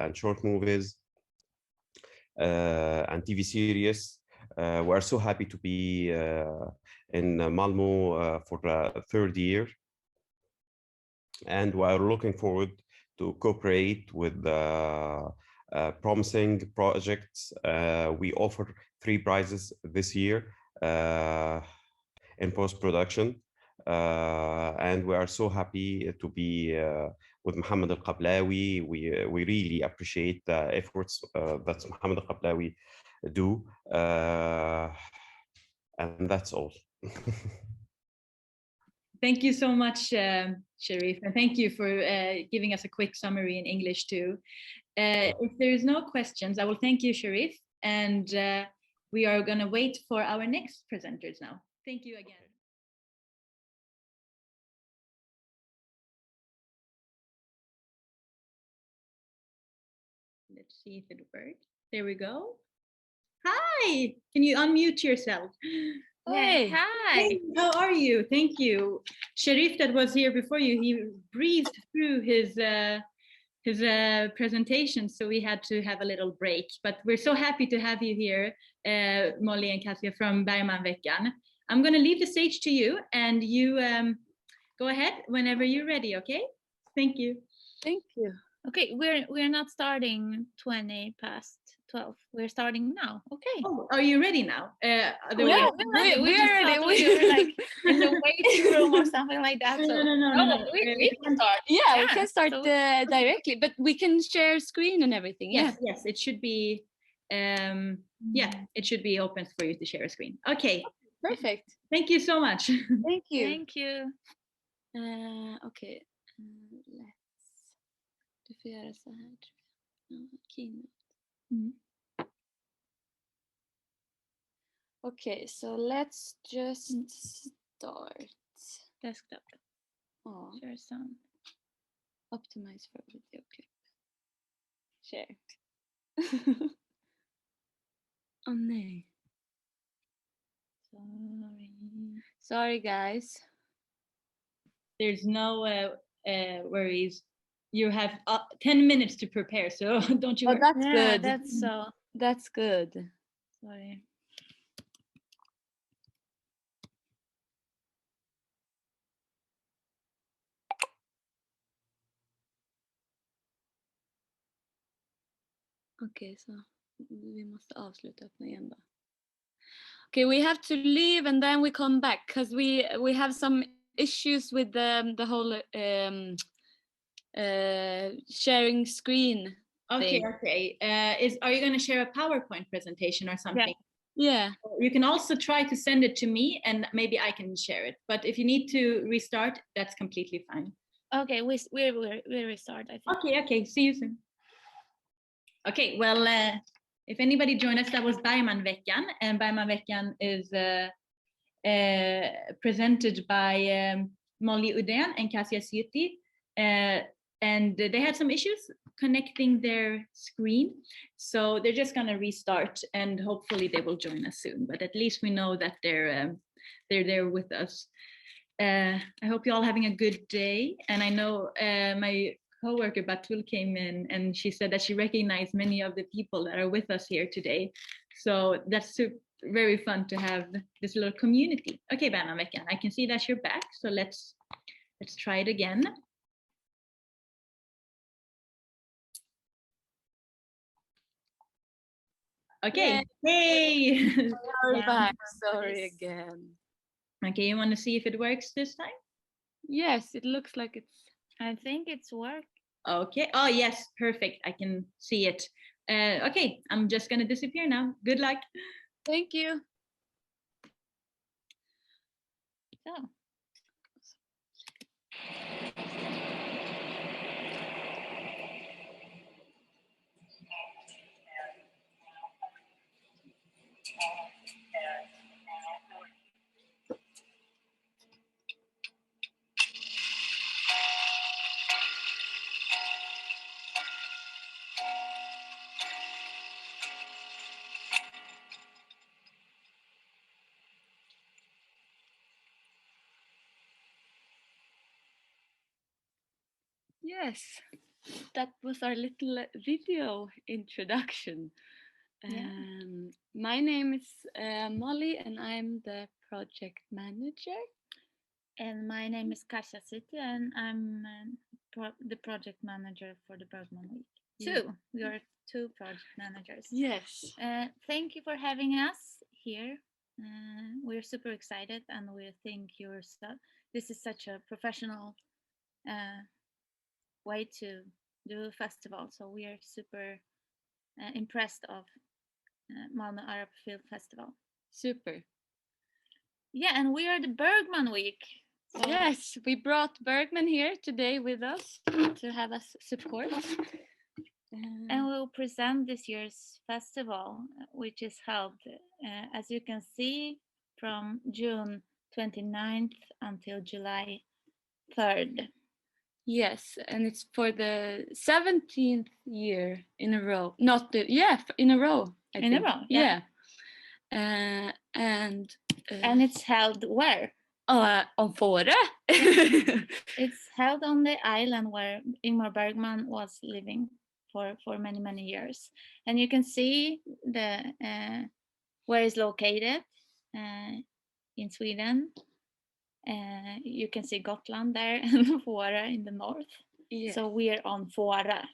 and short movies, and TV series. We are so happy to be in Malmo for the third year, and we are looking forward to cooperate with promising projects. We offer 3 prizes this year in post-production, and we are so happy to be with Mohammed Al-Qablawi. We really appreciate the efforts that Mohammed Al-Qablawi do, and that's all. Thank you so much, Sharif, and thank you for giving us a quick summary in English too. If there is no questions, I will thank you, Sharif, and we are going to wait for our next presenters now. Thank you again. Let's see if it works. There we go. Hi, can you unmute yourself? Hey, hi. Hey, how are you? Thank you. Sharif that was here before you, he breezed through his presentation, so we had to have a little break. But we're so happy to have you here, Molly and Katja from Bergmanveckan. I'm going to leave the stage to you, and you go ahead whenever you're ready, okay? Thank you. Thank you. Okay, we're not starting 20 past 12. We're starting now. Okay. Oh, are you ready now? Yeah, we are ready. We were like in the waiting room or something like that. So. No. We can start. Yeah, we can start directly, but we can share screen and everything. Yes, it should be. It should be open for you to share a screen. Okay. Perfect. Thank you so much. Thank you. Thank you. Okay. Du får göra så här. Keynote. Okay, so let's just start. Desktop. Oh. Share some. Optimize for video clip. Share. Oh no. Sorry guys. There's no worries. you have 10 minutes to prepare, so don't you worry. That's good. That's good. sorry. Okay, så vi måste avsluta öppna igen då. Okay, we have to leave and then we come back because we have some issues with the whole sharing screen. Okay, thing. okay. Are you going to share a PowerPoint presentation or something? Yeah. You can also try to send it to me and maybe I can share it. But if you need to restart, that's completely fine. Okay, we restart, I think. Okay, okay. See you soon. Okay, well, if anybody joined us, that was Bergmanveckan, and Bergmanveckan is presented by Molly Udén and Kasia Syuti, and they had some issues connecting their screen, so they're just gonna restart, and hopefully they will join us soon. But at least we know that they're there with us. I hope you're all having a good day, and I know my co-worker Batul came in and she said that she recognized many of the people that are with us here today. So that's very fun to have this little community. Okay, Bergmanveckan, I can see that you're back. So let's try it again. Okay, hey! We're back. Sorry again. Okay, you want to see if it works this time? Yes, it looks like it's. I think it's work. Okay. Oh, yes. Perfect. I can see it. Okay. I'm just going to disappear now. Good luck. Thank you. So. Yes, that was our little video introduction. Yeah. My name is Molly and I'm the project manager. And my name is Kasia Syuti and I'm the project manager for the Bergman Week. We are two project managers. Yes. Thank you for having us here. We're super excited and we think this is such a professional way to do a festival. So we are super impressed of Malmö Arab Film Festival. Super. Yeah, and we are the Bergman Week. So yes, we brought Bergman here today with us to have us support. And we'll present this year's festival, which is held, as you can see, from June 29th until July 3rd. Yes, and it's for the 17th year in a row. In a row. I think. A row, yeah. And it's held where? On Fårö. It's held on the island where Ingmar Bergman was living for many years, and you can see the where it's located in Sweden. You can see Gotland there and Fårö in the north. Yes. So we are on Fårö.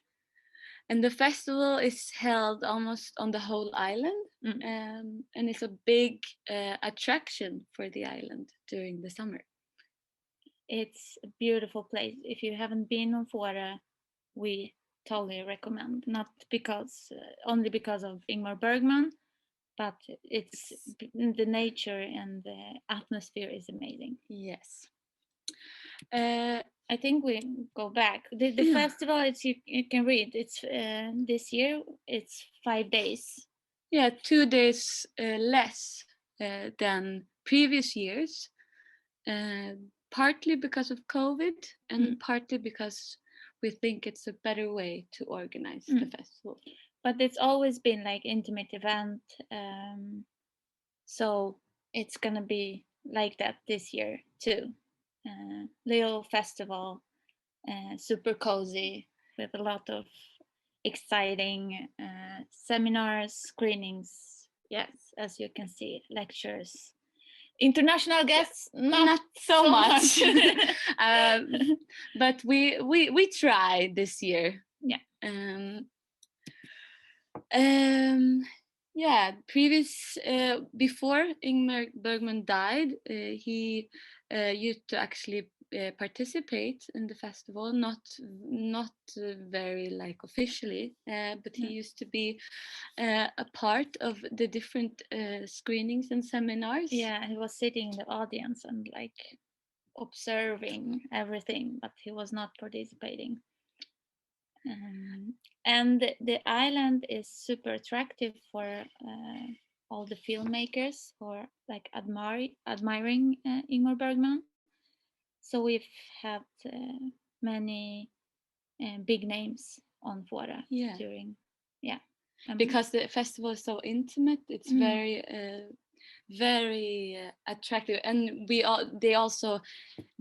And the festival is held almost on the whole island, and it's a big attraction for the island during the summer. It's a beautiful place. If you haven't been on Fårö, we totally recommend. Not only because of Ingmar Bergman, but it's the nature and the atmosphere is amazing. Yes. I think we go back. The festival, you can read. It's this year. It's 5 days. Yeah, 2 days less than previous years. Partly because of COVID, and partly because we think it's a better way to organize the festival. But it's always been like intimate event, so it's gonna be like that this year too. Little festival super cozy with a lot of exciting seminars, screenings. Yes, as you can see, lectures. International guests, not so much. But we tried this year. Yeah. Yeah, before Ingmar Bergman died, he used to actually participate in the festival, not very like officially, but he used to be a part of the different screenings and seminars. Yeah, he was sitting in the audience and like observing everything, but he was not participating. And the island is super attractive for all the filmmakers who are like admiring Ingmar Bergman. So we've had many big names on Fora during, because the festival is so intimate. It's very attractive, and they also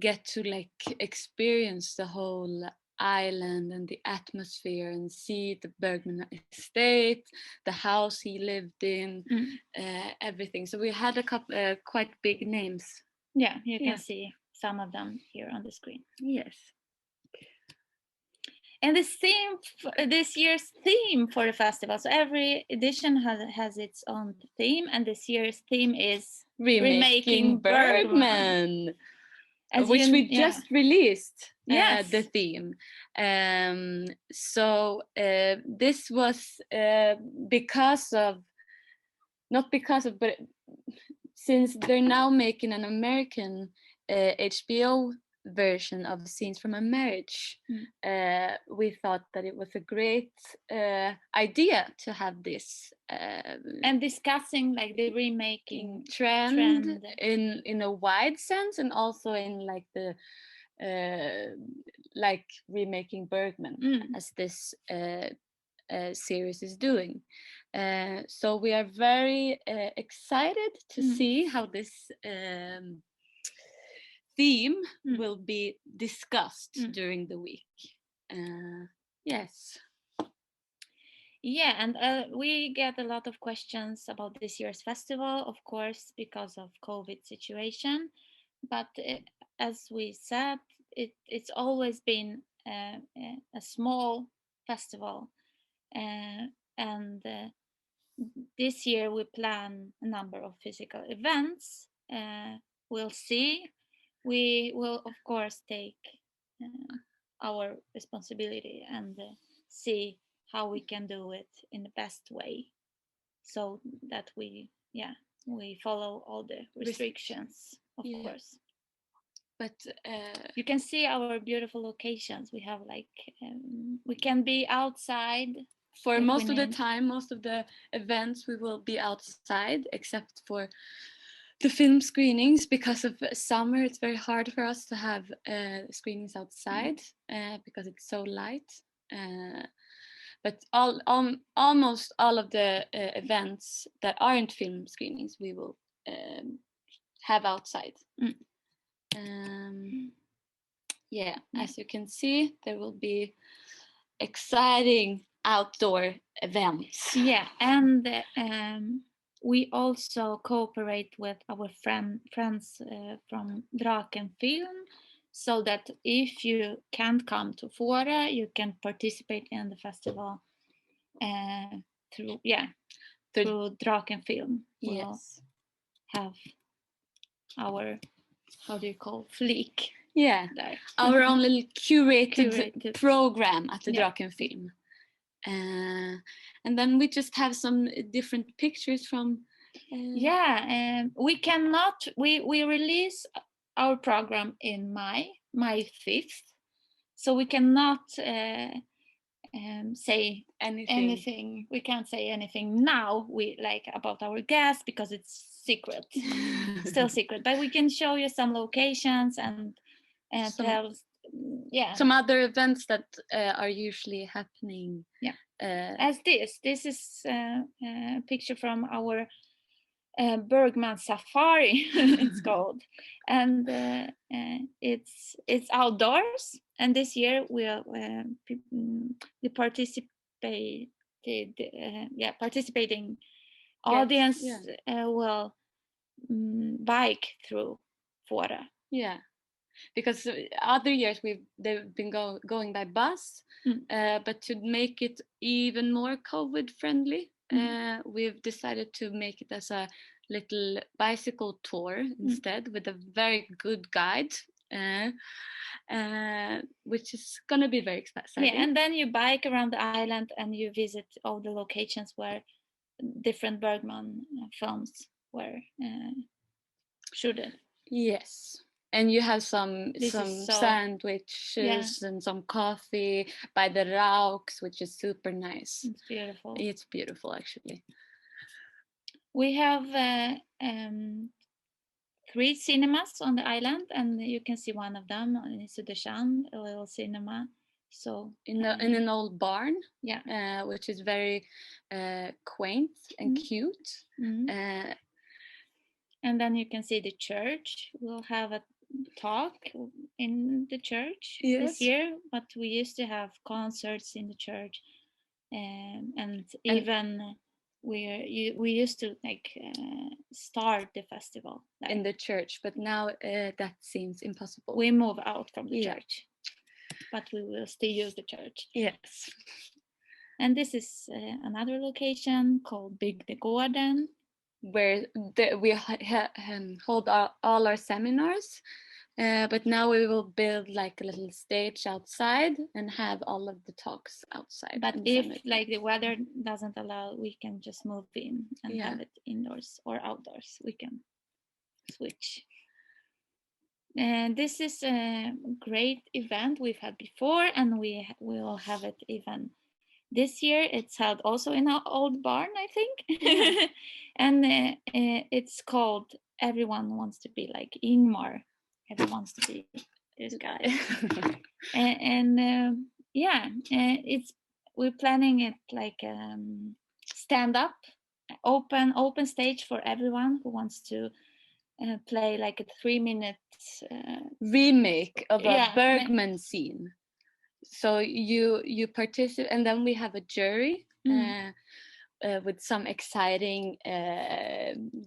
get to like experience the whole island and the atmosphere and see the Bergman estate, the house he lived in, everything. So we had a couple quite big names. Yeah, you can see some of them here on the screen. Yes. And this year's theme for the festival. So every edition has its own theme, and this year's theme is Remaking Bergman. Which we just released the theme. So this was but since they're now making an American HBO version of Scenes from a Marriage, we thought that it was a great idea to have this and discussing like the remaking trend in a wide sense, and also in like the like remaking Bergman as this series is doing. So we are very excited to see how this theme will be discussed during the week. Yes. Yeah, and we get a lot of questions about this year's festival, of course, because of COVID situation. But as we said, it's always been a small festival, and this year we plan a number of physical events. We'll see. We will, of course, take our responsibility and see how we can do it in the best way, so that we follow all the restrictions, of course. But you can see our beautiful locations. We have like we can be outside for most of the time. Most of the events we will be outside, except for the film screenings. Because of summer, it's very hard for us to have screenings outside because it's so light. But almost all of the events that aren't film screenings, we will have outside. Yeah, as you can see, there will be exciting outdoor events. Yeah, and we also cooperate with our friends from Draken Film, so that if you can't come to Fora, you can participate in the festival through Draken Film. We'll have our, how do you call, fleek? Yeah, there. Our own little curated program at the Draken Film. And then we just have some different pictures from we cannot, we release our program in May 5th, so we cannot say anything. We can't say anything now about our guests, because it's secret. Still secret, but we can show you some locations and tell some other events that are usually happening. As this is a picture from our Bergman Safari, it's called, and it's outdoors. and this year we participating audience will bike through Fårö. Yeah, because other years they've been going by bus, but to make it even more COVID friendly, we've decided to make it as a little bicycle tour instead, with a very good guide, which is gonna be very exciting. Yeah, and then you bike around the island and you visit all the locations where different Bergman films were shooted. Yes. And you have some sandwiches and some coffee by the Rauks, which is super nice. It's beautiful. It's beautiful, actually. We have 3 cinemas on the island, and you can see one of them in Södertörn, a little cinema. So in an old barn, which is very quaint and cute. And then you can see the church. We'll have a talk in the church this year, but we used to have concerts in the church, and even we used to start the festival in the church, but now that seems impossible. We move out from the church, but we will still use the church. Yes. And this is another location called Bygdegården, where we hold all our seminars, but now we will build like a little stage outside and have all of the talks outside. But if the weather doesn't allow, we can just move in and have it indoors or outdoors. We can switch. And this is a great event we've had before, and we will have it even this year. It's held also in our old barn, I think. And it's called Everyone Wants to Be Like Ingmar. Everyone wants to be this guy. We're planning it like stand up, open stage for everyone who wants to play like a 3-minute remake of a Bergman scene. So you participate, and then we have a jury with some exciting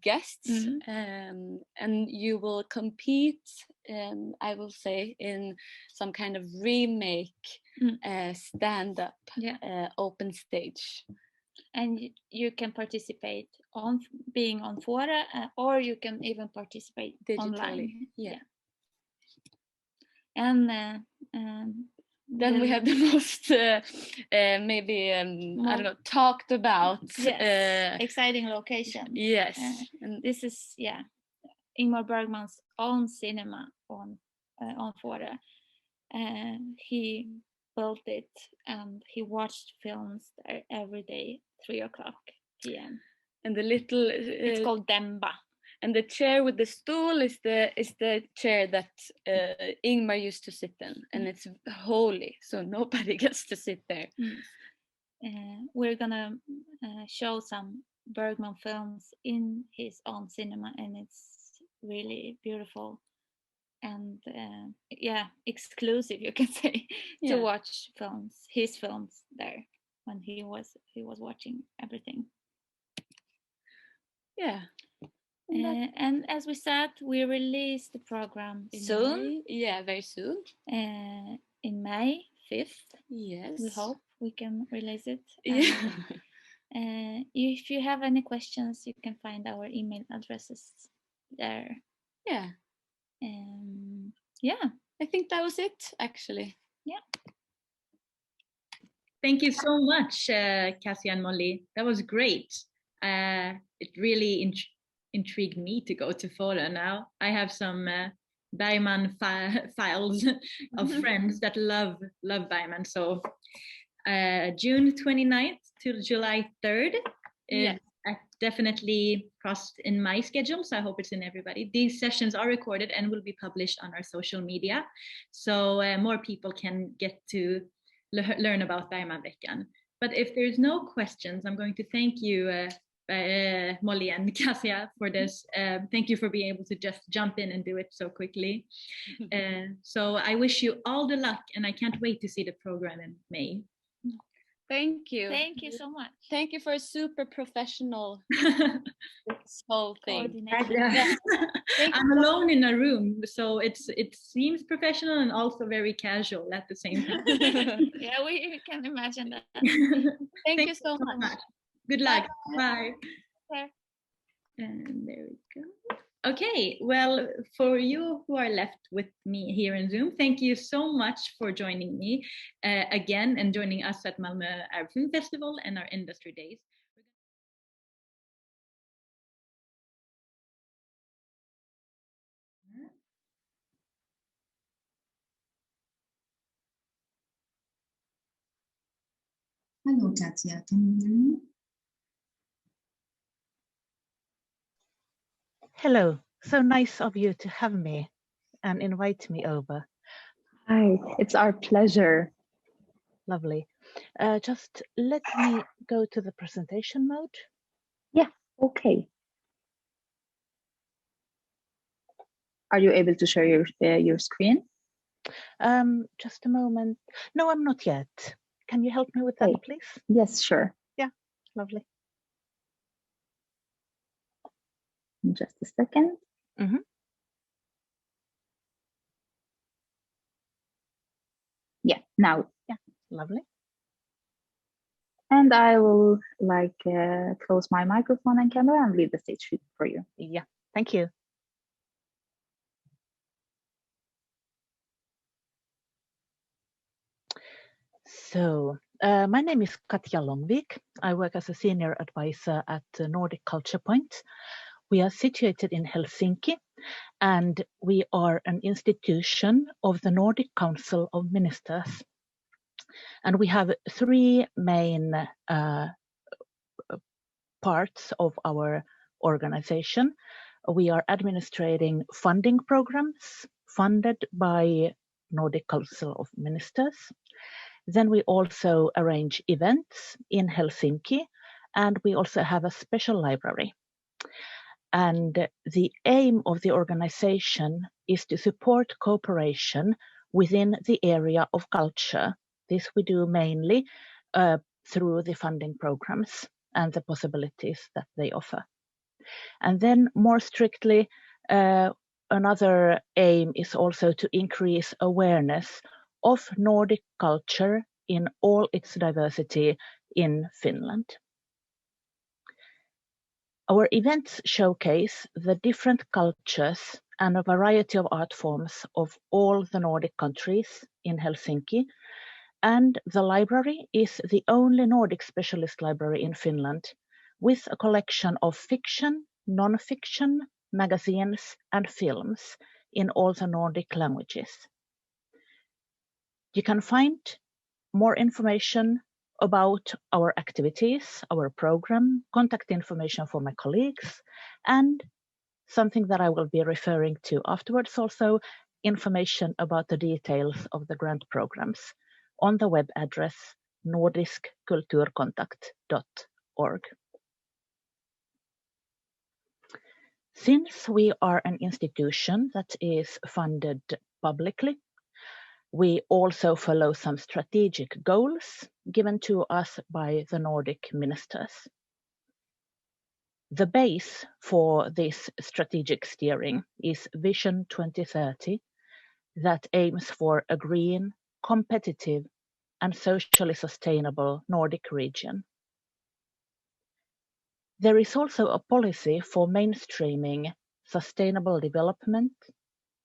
guests, and you will compete, I will say, in some kind of remake stand-up open stage. And you can participate on being on Fårö, or you can even participate digitally. Online. Yeah. And then we have the most maybe I don't know, talked about exciting location. Yes, and this is Ingmar Bergman's own cinema on Fårö. He built it and he watched films there every day, 3:00 p.m. And the little it's called Demba. And the chair with the stool is the chair that Ingmar used to sit in, and it's holy, so nobody gets to sit there. We're gonna show some Bergman films in his own cinema, and it's really beautiful and exclusive, you can say, to watch his films there when he was watching everything. Yeah. And as we said, we release the program soon. Very soon. In May 5th. Yes. We hope we can release it. Yeah. If you have any questions, you can find our email addresses there. Yeah. I think that was it, actually. Yeah. Thank you so much, Cassia and Molly. That was great. It really intrigued me to go to Fårö now. I have some Bergman files of friends that love Bergman. So June 29th to July 3rd is definitely crossed in my schedule, so I hope it's in everybody. These sessions are recorded and will be published on our social media, so more people can get to learn about Bergmanveckan. But if there's no questions, I'm going to thank you Molly and Kasia for this. Thank you for being able to just jump in and do it so quickly. So I wish you all the luck, and I can't wait to see the program in May. Thank you. Thank you so much. Thank you for a super professional this whole thing. Coordination. I'm alone in a room, so it seems professional and also very casual at the same time. Yeah, we can imagine that. Thank you so much. Good luck. Bye. Bye. And there we go. Okay, well, for you who are left with me here in Zoom, thank you so much for joining me again and joining us at Malmö Arab Film Festival and our industry days. Hello, Katia, can you hear me? Hello, so nice of you to have me and invite me over. Hi, it's our pleasure. Lovely. Just let me go to the presentation mode. Yeah, okay. Are you able to share your screen? Just a moment. No, I'm not yet. Can you help me with that, please? Yes, sure. Yeah, lovely. Just a second. Mm-hmm. Yeah, now. Yeah, lovely. And I will close my microphone and camera and leave the stage for you. Yeah, thank you. So, my name is Katja Långvik. I work as a senior advisor at Nordic Culture Point. We are situated in Helsinki, and we are an institution of the Nordic Council of Ministers. And we have three main parts of our organization. We are administrating funding programs funded by Nordic Council of Ministers. Then we also arrange events in Helsinki, and we also have a special library. And the aim of the organization is to support cooperation within the area of culture. This we do mainly through the funding programs and the possibilities that they offer. And then more strictly, another aim is also to increase awareness of Nordic culture in all its diversity in Finland. Our events showcase the different cultures and a variety of art forms of all the Nordic countries in Helsinki. And the library is the only Nordic specialist library in Finland with a collection of fiction, non-fiction, magazines and films in all the Nordic languages. You can find more information about our activities, our program, contact information for my colleagues, and something that I will be referring to afterwards also, information about the details of the grant programs on the web address nordiskkulturkontakt.org. Since we are an institution that is funded publicly, we also follow some strategic goals given to us by the Nordic ministers. The base for this strategic steering is Vision 2030 that aims for a green, competitive and socially sustainable Nordic region. There is also a policy for mainstreaming sustainable development,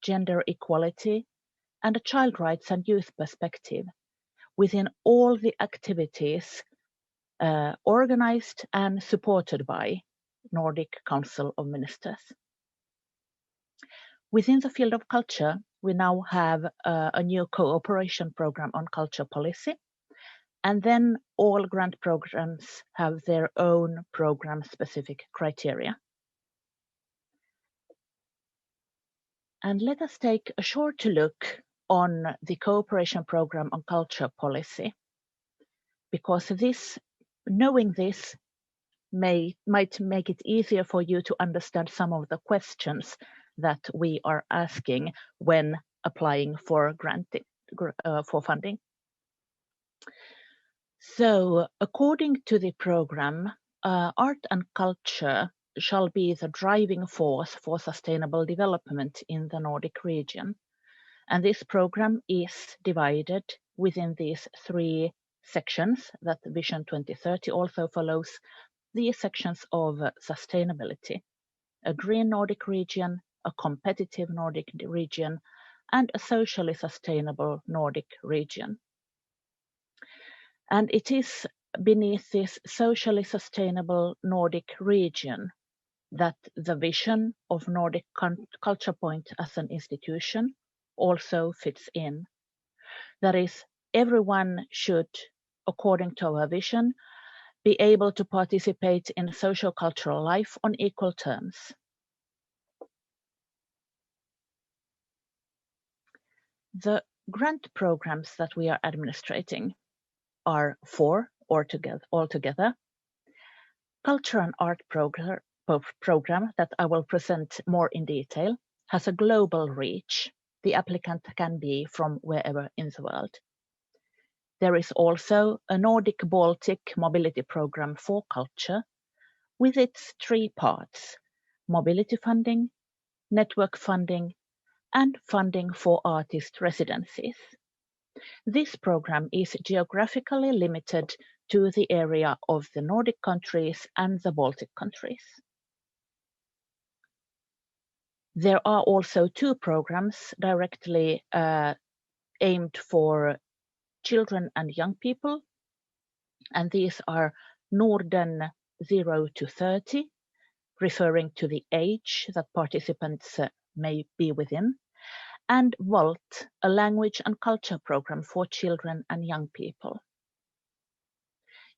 gender equality, and a child rights and youth perspective within all the activities organized and supported by Nordic Council of Ministers. Within the field of culture, we now have a new cooperation program on culture policy, and then all grant programs have their own program-specific criteria. And let us take a short look on the cooperation program on culture policy, because knowing this might make it easier for you to understand some of the questions that we are asking when applying for granting for funding. So, according to the program, art and culture shall be the driving force for sustainable development in the Nordic region. And this program is divided within these 3 sections that Vision 2030 also follows, these sections of sustainability: a green Nordic region, a competitive Nordic region, and a socially sustainable Nordic region. And it is beneath this socially sustainable Nordic region that the vision of Nordic Culture Point as an institution also fits in. That is, everyone should, according to our vision, be able to participate in socio-cultural life on equal terms. The grant programs that we are administrating are 4 altogether. Culture and art program that I will present more in detail has a global reach. The applicant can be from wherever in the world. There is also a Nordic-Baltic mobility program for culture with its 3 parts: mobility funding, network funding, and funding for artist residencies. This program is geographically limited to the area of the Nordic countries and the Baltic countries. There are also 2 programs directly aimed for children and young people, and these are Norden 0 to 30, referring to the age that participants may be within, and VOLT, a language and culture program for children and young people.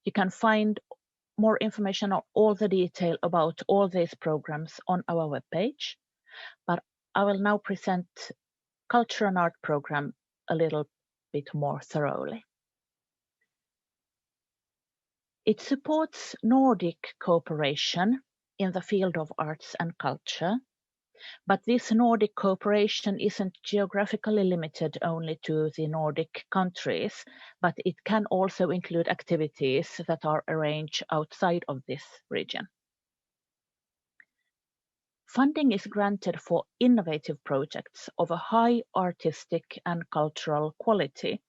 You can find more information on all the detail about all these programs on our webpage, but I will now present Culture and Art program a little bit more thoroughly. It supports Nordic cooperation in the field of arts and culture, but this Nordic cooperation isn't geographically limited only to the Nordic countries, but it can also include activities that are arranged outside of this region. Funding is granted for innovative projects of a high artistic and cultural quality,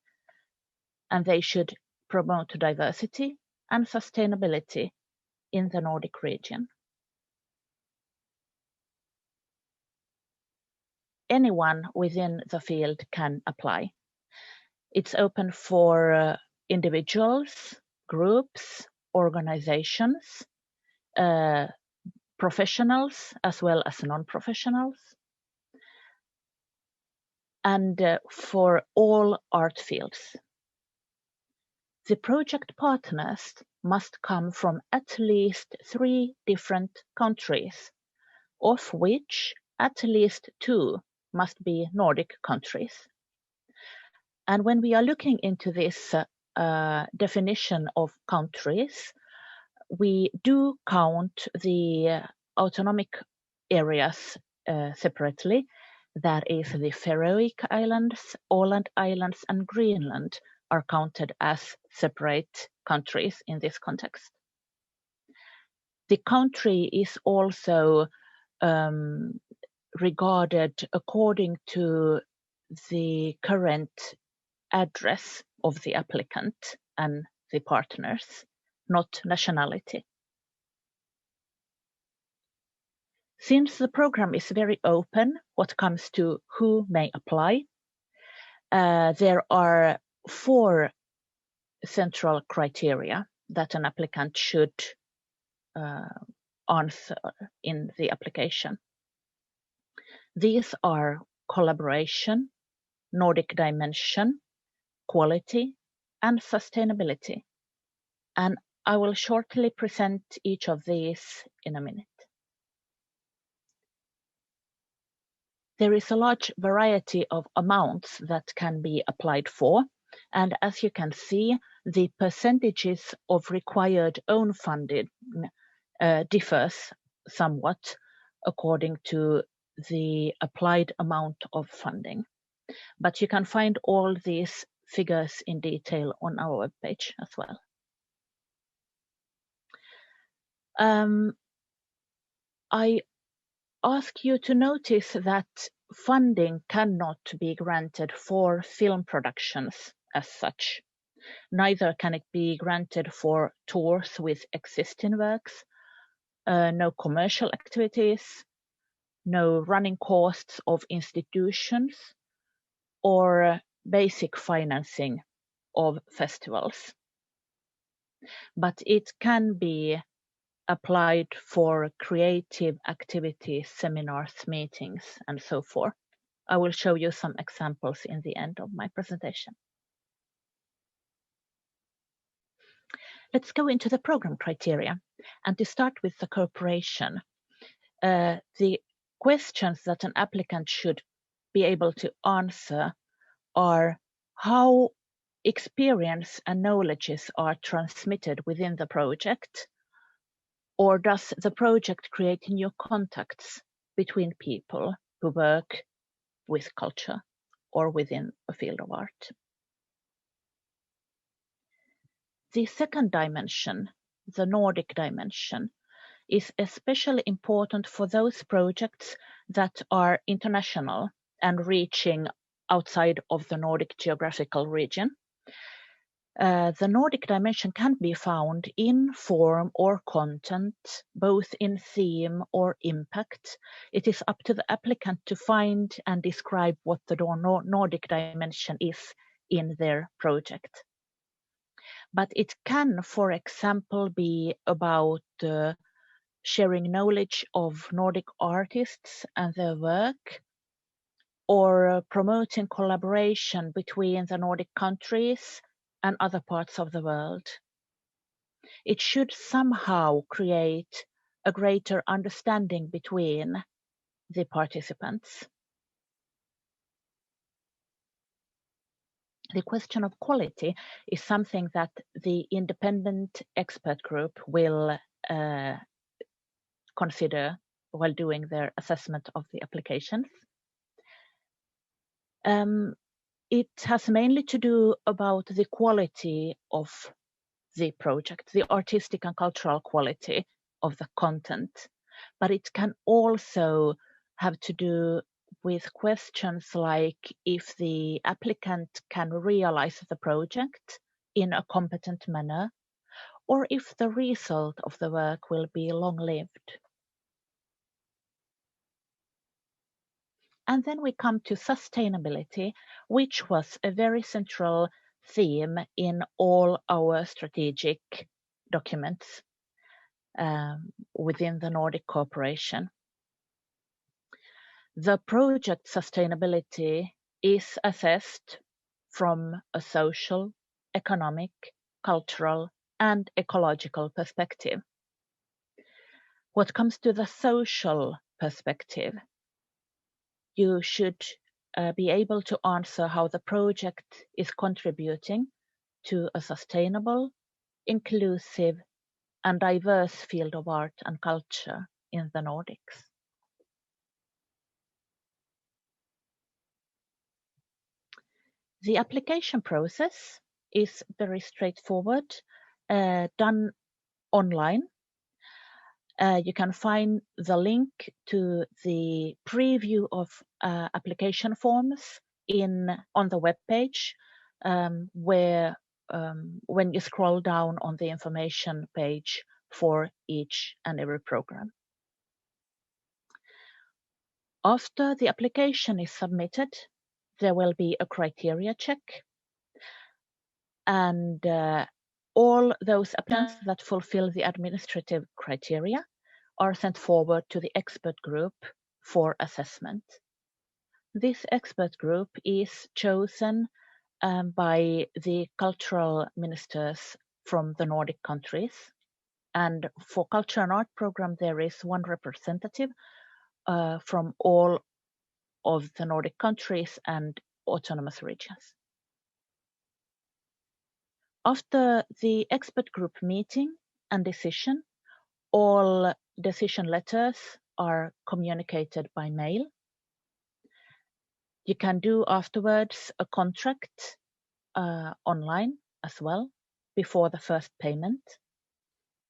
and they should promote diversity and sustainability in the Nordic region. Anyone within the field can apply. It's open for individuals, groups, organizations, professionals, as well as non-professionals, and for all art fields. The project partners must come from at least 3 different countries, of which at least 2 must be Nordic countries. And when we are looking into this definition of countries, we do count the autonomic areas separately. That is, the Faroe Islands, Åland Islands, and Greenland are counted as separate countries in this context. The country is also regarded according to the current address of the applicant and the partners, not nationality. Since the program is very open what comes to who may apply, there are 4 central criteria that an applicant should answer in the application. These are collaboration, Nordic dimension, quality, and sustainability. And I will shortly present each of these in a minute. There is a large variety of amounts that can be applied for, and as you can see, the percentages of required own funding differs somewhat according to the applied amount of funding. But you can find all these figures in detail on our webpage as well. I ask you to notice that funding cannot be granted for film productions as such. Neither can it be granted for tours with existing works, no commercial activities, no running costs of institutions, or basic financing of festivals. But it can be applied for creative activities, seminars, meetings, and so forth. I will show you some examples in the end of my presentation. Let's go into the program criteria. And to start with the cooperation, the questions that an applicant should be able to answer are how experience and knowledges are transmitted within the project, or does the project create new contacts between people who work with culture or within a field of art. The second dimension, the Nordic dimension, is especially important for those projects that are international and reaching outside of the Nordic geographical region. The Nordic dimension can be found in form or content, both in theme or impact. It is up to the applicant to find and describe what the Nordic dimension is in their project. But it can, for example, be about sharing knowledge of Nordic artists and their work, or promoting collaboration between the Nordic countries and other parts of the world. It should somehow create a greater understanding between the participants. The question of quality is something that the independent expert group will consider while doing their assessment of the applications. It has mainly to do about the quality of the project, the artistic and cultural quality of the content, but it can also have to do with questions like if the applicant can realize the project in a competent manner, or if the result of the work will be long-lived. And then we come to sustainability, which was a very central theme in all our strategic documents within the Nordic cooperation. The project sustainability is assessed from a social, economic, cultural, and ecological perspective. What comes to the social perspective, you should be able to answer how the project is contributing to a sustainable, inclusive, and diverse field of art and culture in the Nordics. The application process is very straightforward, done online. You can find the link to the preview of application forms on the web page, where when you scroll down on the information page for each and every program. After the application is submitted, there will be a criteria check, and all those applicants that fulfill the administrative criteria are sent forward to the expert group for assessment. This expert group is chosen by the cultural ministers from the Nordic countries. And for culture and art program, there is one representative from all of the Nordic countries and autonomous regions. After the expert group meeting and decision, all decision letters are communicated by mail. You can do afterwards a contract online as well before the first payment.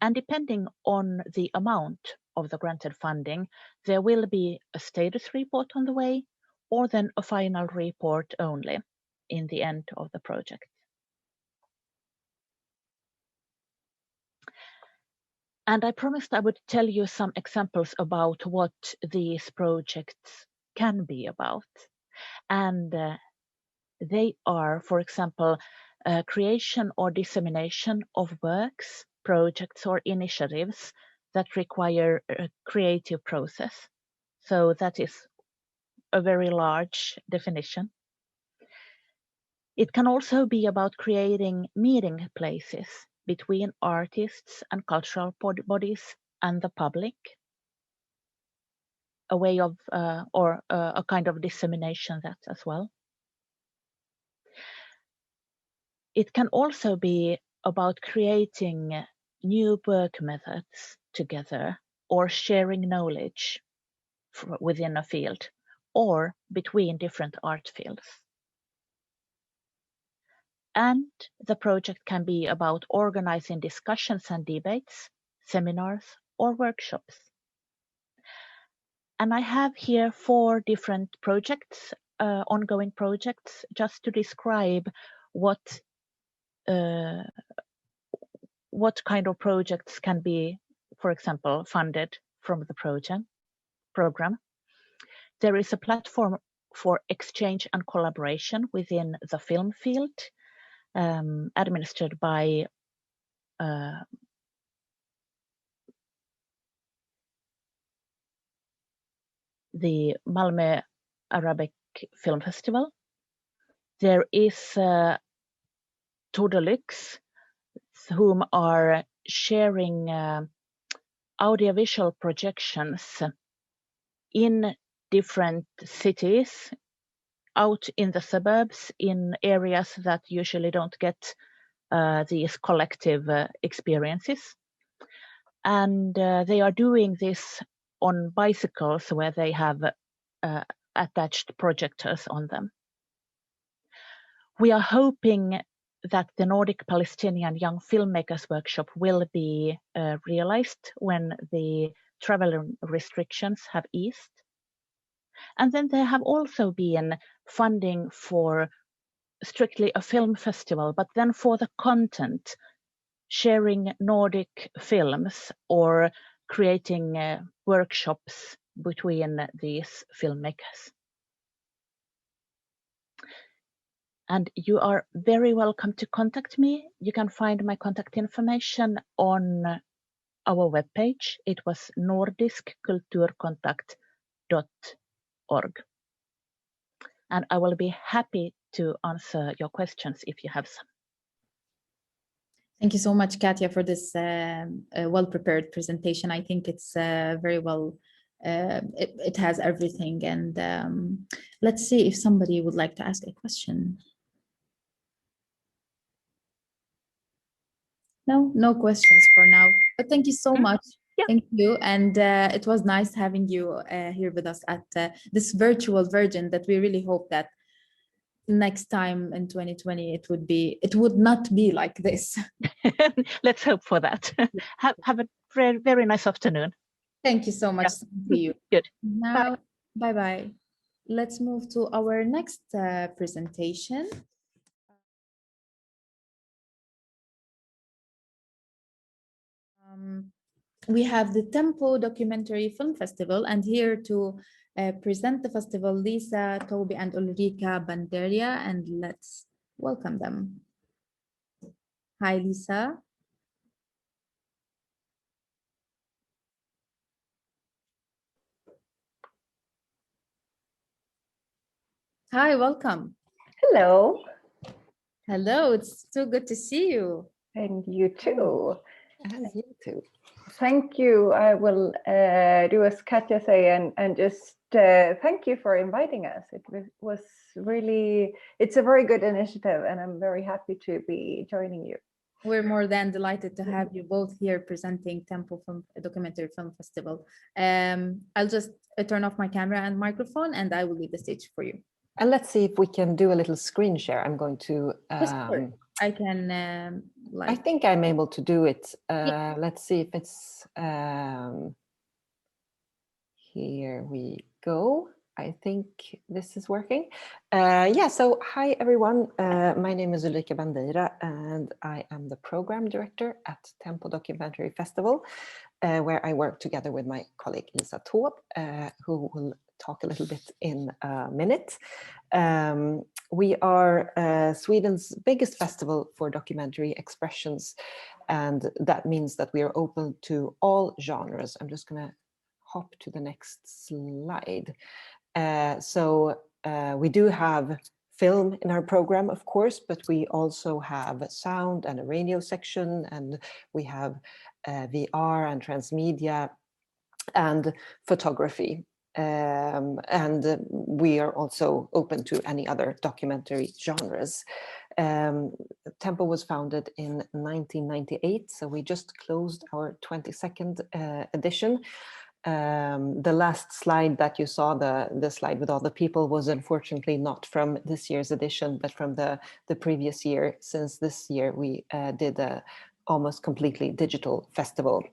And depending on the amount of the granted funding, there will be a status report on the way, or then a final report only in the end of the project. And I promised I would tell you some examples about what these projects can be about. And they are, for example, creation or dissemination of works, projects, or initiatives that require a creative process. So that is a very large definition. It can also be about creating meeting places between artists and cultural bodies and the public, a way of, or a kind of dissemination that as well. It can also be about creating new work methods together or sharing knowledge within a field or between different art fields. And the project can be about organizing discussions and debates, seminars, or workshops. And I have here 4 different projects, ongoing projects, just to describe what kind of projects can be, for example, funded from the program. There is a platform for exchange and collaboration within the film field, administered by the Malmö Arabic Film Festival. There is Tour de Luxe, whom are sharing audiovisual projections in different cities, out in the suburbs, in areas that usually don't get these collective experiences. And they are doing this on bicycles where they have attached projectors on them. We are hoping that the Nordic Palestinian Young Filmmakers Workshop will be realized when the travel restrictions have eased. And then there have also been funding for strictly a film festival, but then for the content, sharing Nordic films or creating workshops between these filmmakers. And you are very welcome to contact me. You can find my contact information on our webpage. It was nordiskkulturkontakt.org. And I will be happy to answer your questions if you have some. Thank you so much, Katja, for this well-prepared presentation. I think it's very well, it has everything. And let's see if somebody would like to ask a question. No questions for now, but thank you so much. Yeah. Thank you. And it was nice having you here with us at this virtual version that we really hope that next time in 2020 it would not be like this. Let's hope for that. Have a very, very nice afternoon. Thank you so much. Yeah. To you. Good. Now, bye. Let's move to our next presentation. We have the Tempo Documentary Film Festival, and here to present the festival, Lisa, Toby, and Ulrika Banderia, and let's welcome them. Hi, Lisa. Hi, welcome. Hello. Hello, it's so good to see you. And you too. And you too. Thank you. I will do as Katja say and just thank you for inviting us. It was really, it's a very good initiative and I'm very happy to be joining you. We're more than delighted to have you both here presenting Tempo Documentary Film Festival. I'll just turn off my camera and microphone, and I will leave the stage for you. And let's see if we can do a little screen share. I'm going to. I can. I think I'm able to do it. Yeah. Let's see if it's. Here we go. I think this is working. Yeah, so hi everyone. My name is Ulrika Bandeira and I am the program director at Tempo Documentary Festival, where I work together with my colleague Lisa Taube, who will talk a little bit in a minute. We are Sweden's biggest festival for documentary expressions, and that means that we are open to all genres. I'm just gonna hop to the next slide. So we do have film in our program, of course, but we also have sound and a radio section, and we have VR and transmedia and photography. And we are also open to any other documentary genres. Tempo was founded in 1998, so we just closed our 22nd edition. The last slide that you saw, the slide with all the people, was unfortunately not from this year's edition, but from the previous year, since this year we did a almost completely digital festival.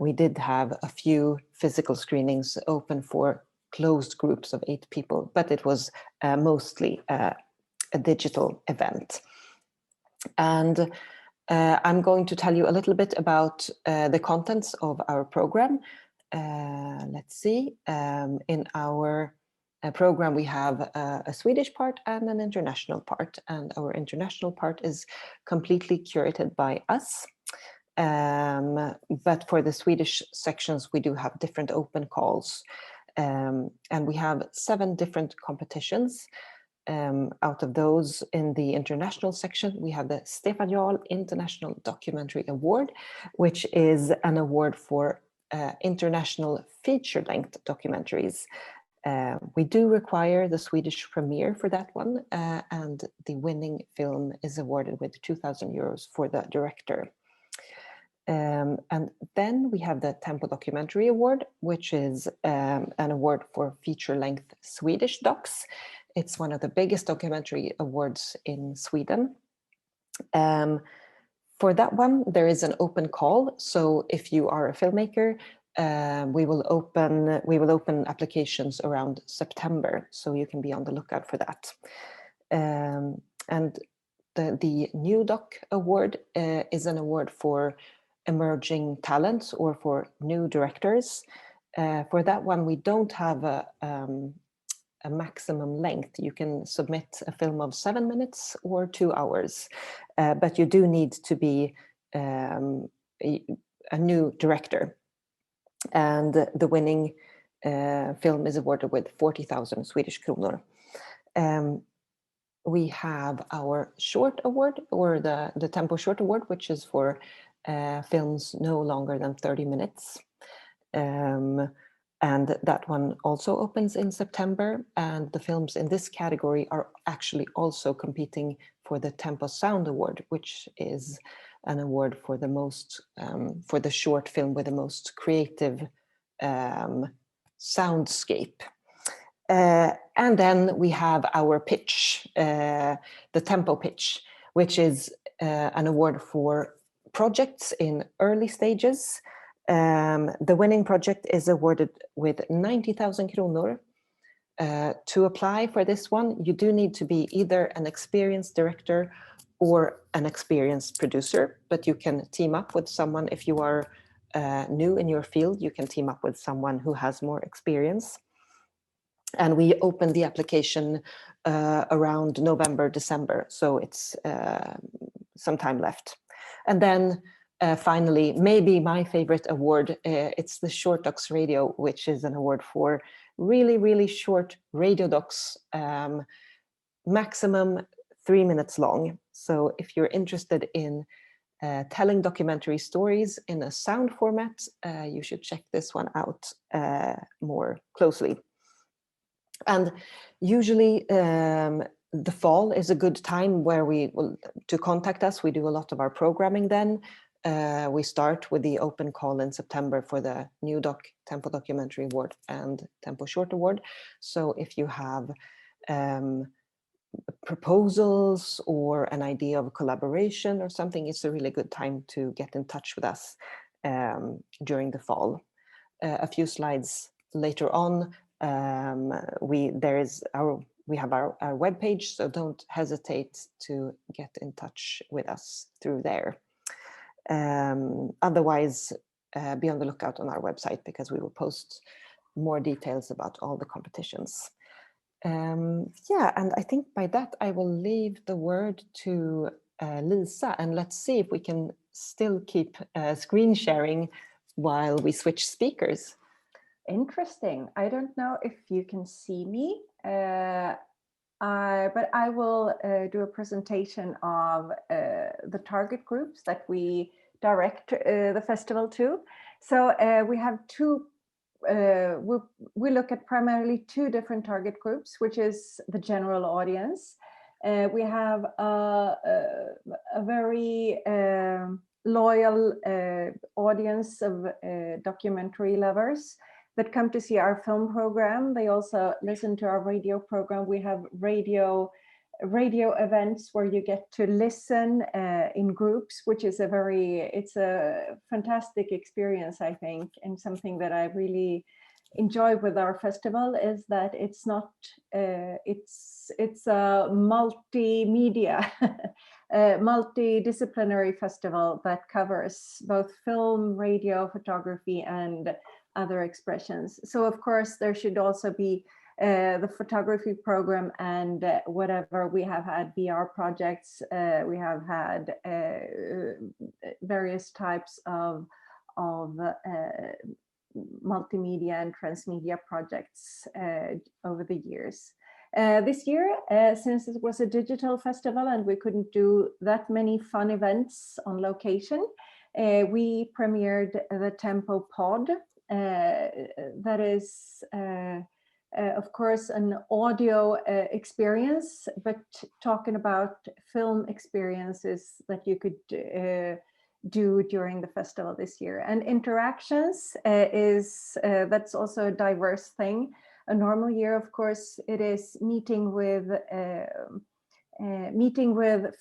We did have a few physical screenings open for closed groups of 8 people, but it was mostly a digital event. And I'm going to tell you a little bit about the contents of our program. Let's see, in our program we have a Swedish part and an international part, and our international part is completely curated by us. But for the Swedish sections we do have different open calls, and we have 7 different competitions. Out of those, in the international section, we have the Stefan Jarl International Documentary Award, which is an award for international feature-length documentaries. We do require the Swedish premiere for that one, and the winning film is awarded with 2,000 euros for the director. And then we have the Tempo Documentary Award, which is an award for feature-length Swedish docs. It's one of the biggest documentary awards in Sweden. For that one, there is an open call. So if you are a filmmaker, we will open applications around September, so you can be on the lookout for that. And the New Doc Award is an award for emerging talents or for new directors. For that one, we don't have a maximum length. You can submit a film of 7 minutes or 2 hours, but you do need to be a new director. And the winning film is awarded with 40,000 Swedish kronor. We have our short award, or the Tempo Short Award, which is for films no longer than 30 minutes. And that one also opens in September, and the films in this category are actually also competing for the Tempo Sound Award, which is an award for the most for the short film with the most creative soundscape. And then we have our pitch, the Tempo Pitch, which is an award for projects in early stages. The winning project is awarded with 90,000 kronor. To apply for this one, you do need to be either an experienced director or an experienced producer, but you can team up with someone. If you are new in your field, you can team up with someone who has more experience. And we opened the application around November, December, so it's some time left. And then finally, maybe my favorite award, it's the Short Docs Radio, which is an award for really, really short radio docs, maximum 3 minutes long. So if you're interested in telling documentary stories in a sound format, you should check this one out more closely. And usually the fall is a good time where to contact us. We do a lot of our programming then. We start with the open call in September for the new Tempo Documentary Award and Tempo Short Award. So if you have proposals or an idea of collaboration or something, it's a really good time to get in touch with us during the fall. A few slides later on, we have our webpage, so don't hesitate to get in touch with us through there. Otherwise, be on the lookout on our website, because we will post more details about all the competitions. Yeah, and I think by that I will leave the word to Lisa, and let's see if we can still keep screen sharing while we switch speakers. Interesting. I don't know if you can see me, but I will do a presentation of the target groups that we direct the festival to. So we have we look at primarily two different target groups, which is the general audience. We have a very loyal audience of documentary lovers that come to see our film program. They also listen to our radio program. We have radio events where you get to listen in groups, which is it's a fantastic experience, I think, and something that I really enjoy with our festival is that it's not it's a multimedia multidisciplinary festival that covers both film, radio, photography, and other expressions. So of course there should also be the photography program and whatever. We have had VR projects, we have had various types of multimedia and transmedia projects over the years. This year, since it was a digital festival and we couldn't do that many fun events on location, we premiered the Tempo Pod. That is of course an audio experience, but talking about film experiences that you could do during the festival this year. And interactions that's also a diverse thing. A normal year, of course, it is meeting with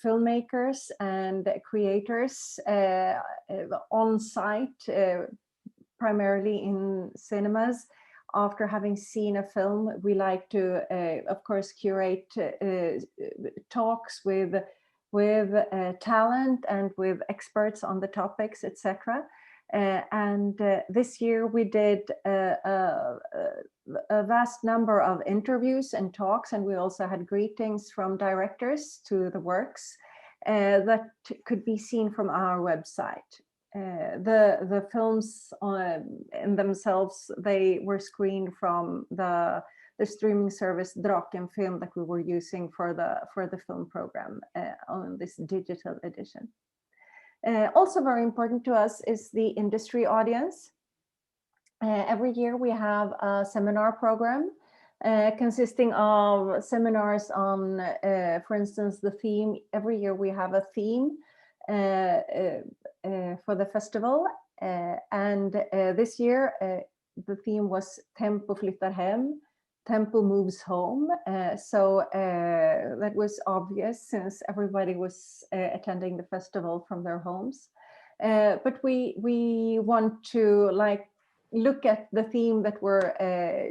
filmmakers and creators on site, primarily in cinemas. After having seen a film, we like to, of course, curate talks with talent and with experts on the topics, etc. And this year we did a vast number of interviews and talks, and we also had greetings from directors to the works that could be seen from our website. The films in themselves, they were screened from the streaming service Draken Film that we were using for the film program on this digital edition. Also very important to us is the industry audience. Every year we have a seminar program consisting of seminars on, for instance, the theme. Every year we have a theme for the festival, and this year the theme was Tempo flyttar hem, Tempo moves home. So that was obvious since everybody was attending the festival from their homes. But we want to look at the theme that we're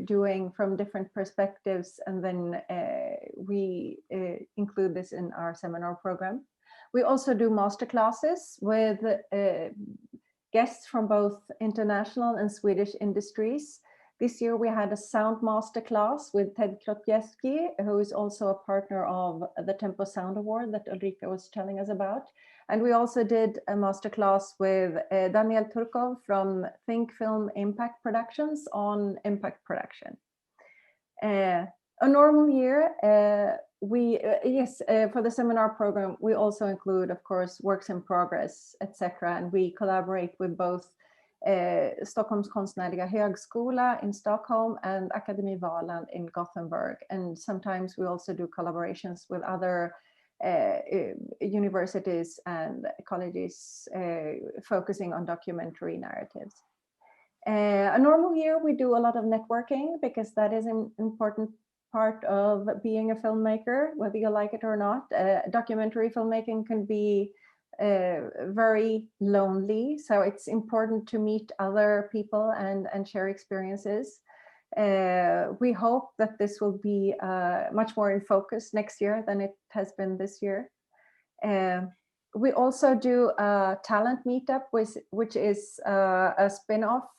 doing from different perspectives, and then we include this in our seminar program. We also do masterclasses with guests from both international and Swedish industries. This year we had a sound masterclass with Ted Klotjeski, who is also a partner of the Tempo Sound Award that Ulrika was telling us about. And we also did a masterclass with Daniel Turkov from Think Film Impact Productions on impact production. A normal year, for the seminar program, we also include, of course, works in progress, etc. And we collaborate with both Stockholms konstnärliga högskola in Stockholm and Akademi Valand in Gothenburg. And sometimes we also do collaborations with other universities and colleges focusing on documentary narratives. A normal year we do a lot of networking because that is an important part of being a filmmaker, whether you like it or not. Documentary filmmaking can be very lonely, so it's important to meet other people and share experiences. We hope that this will be much more in focus next year than it has been this year. We also do a talent meetup, which is a spin-off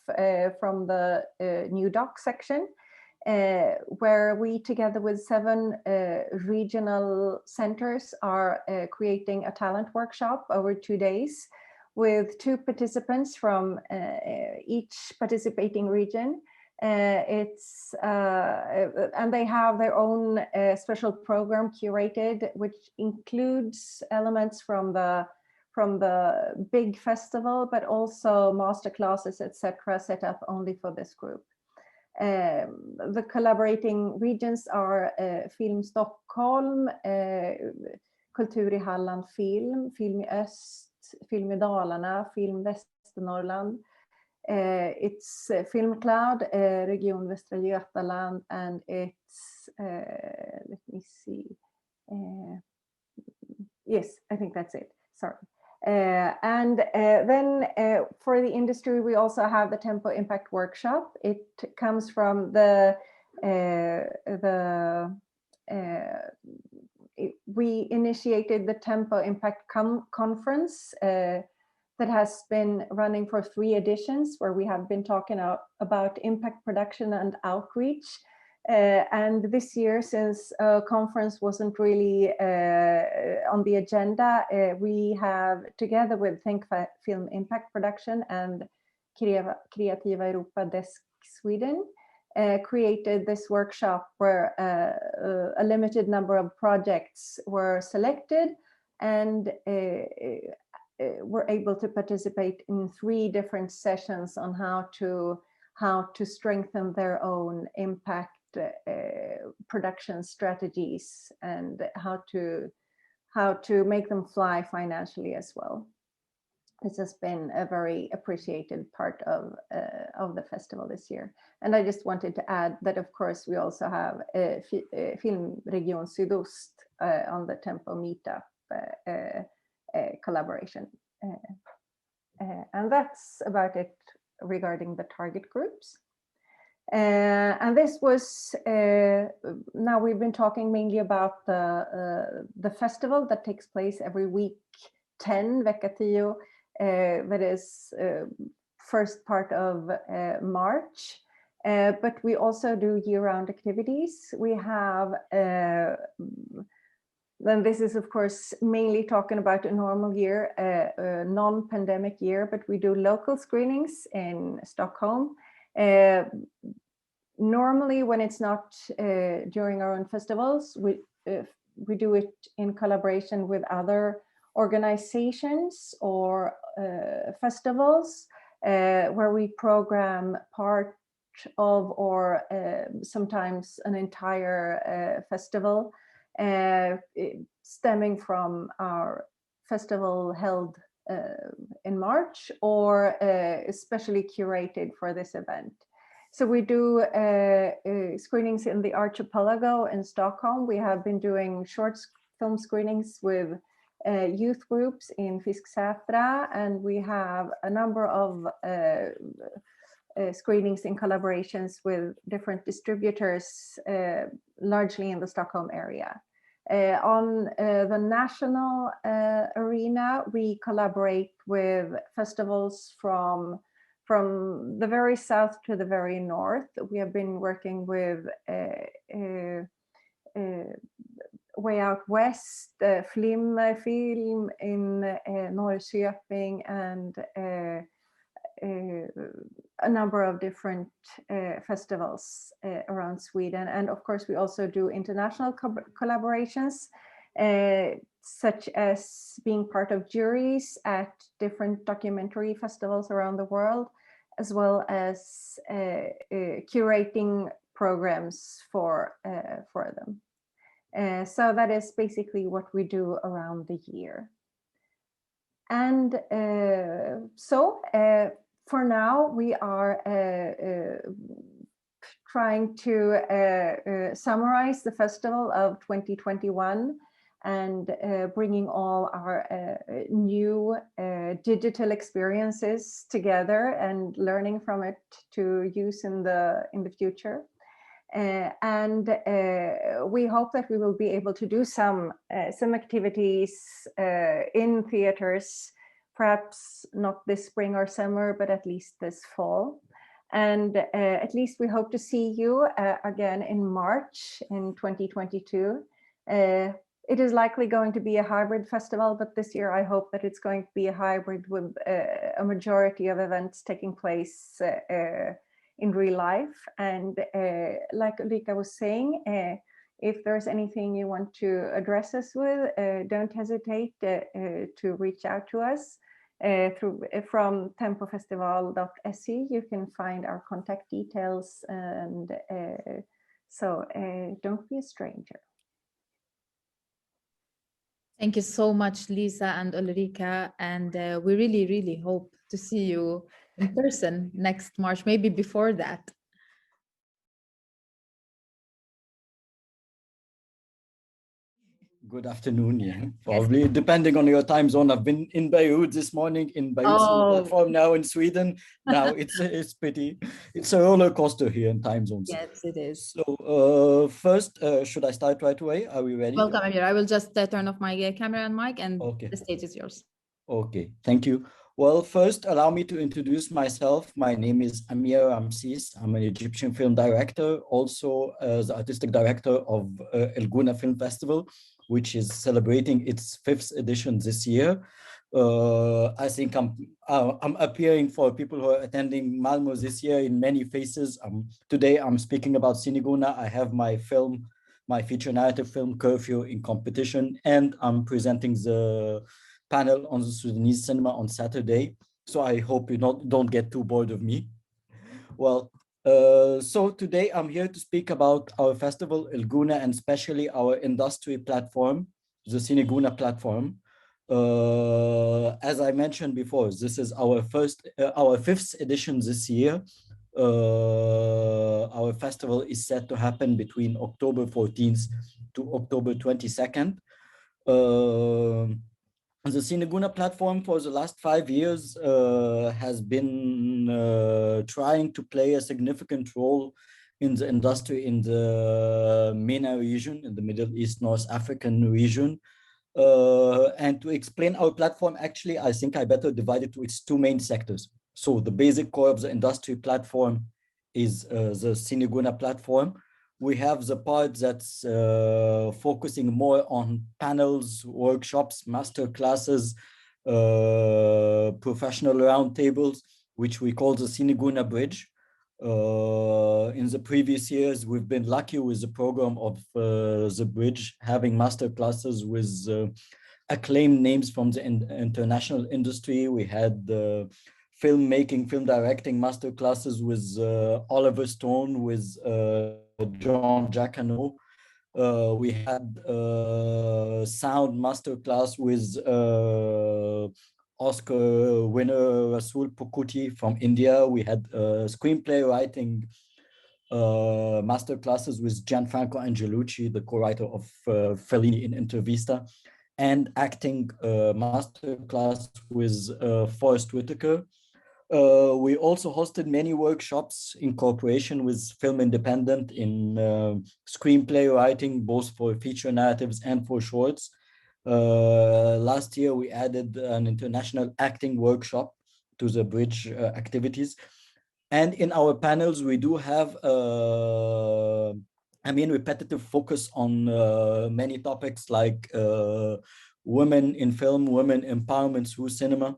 from the New Doc section, where we, together with 7 regional centers, are creating a talent workshop over 2 days with 2 participants from each participating region. And they have their own special program curated, which includes elements from the big festival, but also master classes, etc., set up only for this group. The collaborating regions are Film Stockholm, Kultur I Halland Film, Film I Öst, Film I Dalarna, Film Västernorrland. It's Film Cloud, Region Västra Götaland, and it's, let me see, yes, I think that's it, sorry. And then for the industry, we also have the Tempo Impact Workshop. It comes from we initiated the Tempo Impact Conference that has been running for 3 editions, where we have been talking about impact production and outreach. And this year, since a conference wasn't really on the agenda, we have, together with Think Film Impact Production and Kreativa Europa Desk Sweden, created this workshop where a limited number of projects were selected and were able to participate in 3 different sessions on how to strengthen their own impact production strategies and how to make them fly financially as well. This has been a very appreciated part of the festival this year. And I just wanted to add that, of course, we also have Film Region Sydost on the Tempo meetup collaboration. And that's about it regarding the target groups. And this was, now we've been talking mainly about the festival that takes place every week 10, vecka 10, that is first part of March. But we also do year-round activities. We have, then this is of course mainly talking about a normal year, a non-pandemic year, but we do local screenings in Stockholm. Normally when it's not during our own festivals, we do it in collaboration with other organizations or festivals where we program part of or sometimes an entire festival stemming from our festival held in March or especially curated for this event. So we do screenings in the archipelago in Stockholm. We have been doing short film screenings with youth groups in Fisksätra, and we have a number of screenings in collaborations with different distributors, largely in the Stockholm area. On the national arena, we collaborate with festivals from the very south to the very north. We have been working with way out west, Film in Norrköping, and a number of different festivals around Sweden. And of course, we also do international collaborations, such as being part of juries at different documentary festivals around the world, as well as curating programs for them. So that is basically what we do around the year. And so for now, we are trying to summarize the festival of 2021 and bringing all our new digital experiences together and learning from it to use in the future. And we hope that we will be able to do some activities in theaters, perhaps not this spring or summer, but at least this fall. And at least we hope to see you again in March in 2022. It is likely going to be a hybrid festival, but this year I hope that it's going to be a hybrid with a majority of events taking place in real life. And like Ulrika was saying, if there's anything you want to address us with, don't hesitate to reach out to us from tempofestival.se. You can find our contact details, and so don't be a stranger. Thank you so much, Lisa and Ulrika, and we really, really hope to see you in person next March, maybe before that. Good afternoon, yeah. Probably depending on your time zone. I've been in Beirut this morning, in Beirut platform, now in Sweden. Now it's a roller coaster here in time zones. Yes, it is. So first, should I start right away? Are we ready? Welcome, Amir. I will just turn off my camera and mic, and the stage is yours. Okay, thank you. Well, first, allow me to introduce myself. My name is Amir Ramses. I'm an Egyptian film director, also the artistic director of El Gouna Film Festival, which is celebrating its 5th edition this year. I think I'm appearing for people who are attending Malmo this year in many faces. Today I'm speaking about Cine Gouna. I have my film, my feature narrative film Curfew in competition, and I'm presenting the panel on the Sudanese cinema on Saturday. So I hope you don't get too bored of me. Well, so today I'm here to speak about our festival, El Gouna, and especially our industry platform, the Cine Gouna platform. As I mentioned before, this is our 5th edition this year. Our festival is set to happen between October 14th to October 22nd. The Cine Gouna platform for the last 5 years has been trying to play a significant role in the industry in the MENA region, in the Middle East, North African region. And to explain our platform, actually, I think I better divide it to its 2 main sectors. So the basic core of the industry platform is the Cine Gouna platform. We have the part that's focusing more on panels, workshops, master classes, professional roundtables, which we call the Cine Gouna Bridge. In the previous years, we've been lucky with the program of the Bridge, having master classes with acclaimed names from the international industry. We had filmmaking, film directing master classes with Oliver Stone, with John Giacono. We had sound masterclass with Oscar winner Rasool Pukuti from India. We had screenplay writing master classes with Gianfranco Angelucci, the co-writer of Fellini in Intervista, and acting master class with Forrest Whitaker. We also hosted many workshops in cooperation with Film Independent in screenplay writing, both for feature narratives and for shorts. Last year, we added an international acting workshop to the Bridge activities. And in our panels, we do have, repetitive focus on many topics like women in film, women empowerment through cinema,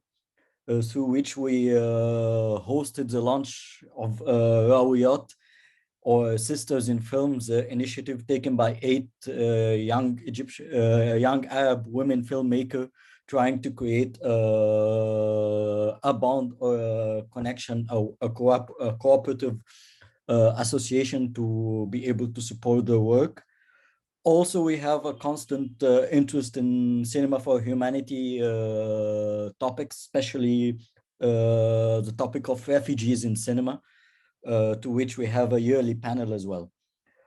through which we hosted the launch of Rawiyat, or Sisters in Films, initiative taken by 8 young young Arab women filmmakers trying to create a bond or a connection, a cooperative association to be able to support the work. Also, we have a constant interest in cinema for humanity topics, especially the topic of refugees in cinema, to which we have a yearly panel as well.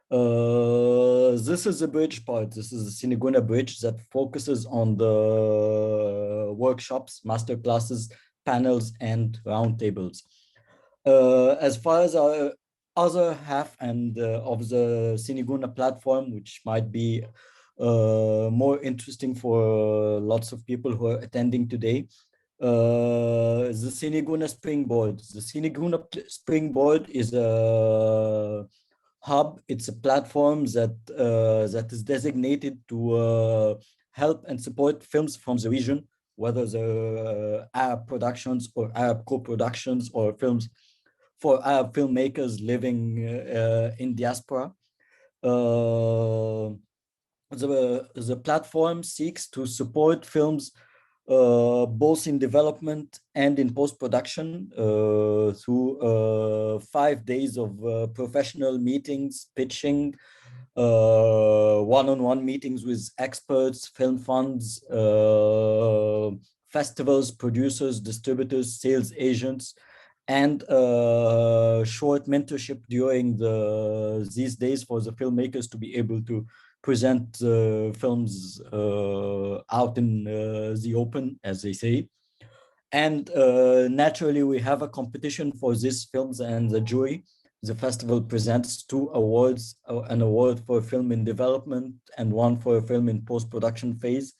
This is the bridge part. This is the Cine Gouna bridge that focuses on the workshops, masterclasses, panels, and roundtables. As far as our other half and of the Cine Gouna platform, which might be more interesting for lots of people who are attending today, the Cine Gouna Springboard. The Cine Gouna Springboard is a hub. It's a platform that that is designated to help and support films from the region, whether they're Arab productions or Arab co-productions or films for Arab filmmakers living in diaspora. The platform seeks to support films both in development and in post-production through 5 days of professional meetings, pitching, one-on-one meetings with experts, film funds, festivals, producers, distributors, sales agents, and short mentorship during these days for the filmmakers to be able to present films out in the open, as they say. And naturally, we have a competition for these films and the jury. The festival presents 2 awards, an award for film in development and one for a film in post-production phase,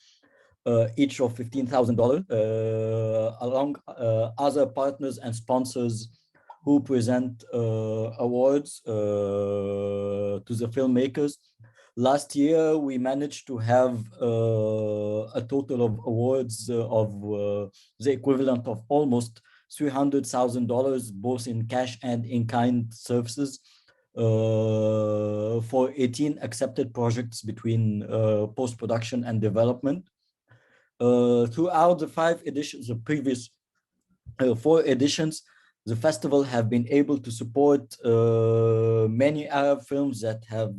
each of $15,000, along other partners and sponsors who present awards to the filmmakers. Last year, we managed to have a total of awards of the equivalent of almost $300,000, both in cash and in-kind services, for 18 accepted projects between post-production and development. Throughout the 5 editions, the previous 4 editions, the festival have been able to support many Arab films that have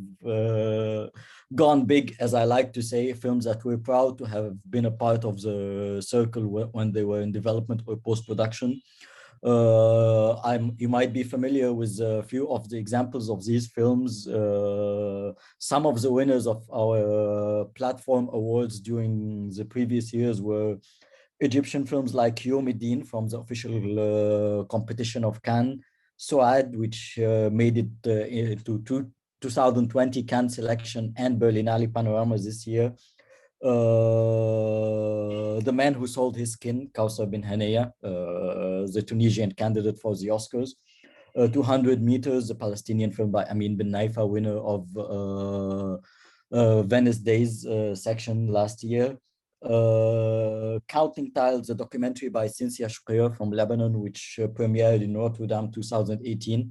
gone big, as I like to say, films that we're proud to have been a part of the circle when they were in development or post-production. You might be familiar with a few of the examples of these films. Some of the winners of our platform awards during the previous years were Egyptian films like Yomidin from the official competition of Cannes, Soad, which made it into 2020 Cannes selection, and Berlinale Panorama this year. The Man Who Sold His Skin, Kausar bin Hanaya, the Tunisian candidate for the Oscars. 200 Meters, the Palestinian film by Amin bin Naifa, winner of Venice Days section last year. Counting Tiles, a documentary by Cynthia Shukriya from Lebanon, which premiered in Rotterdam 2018,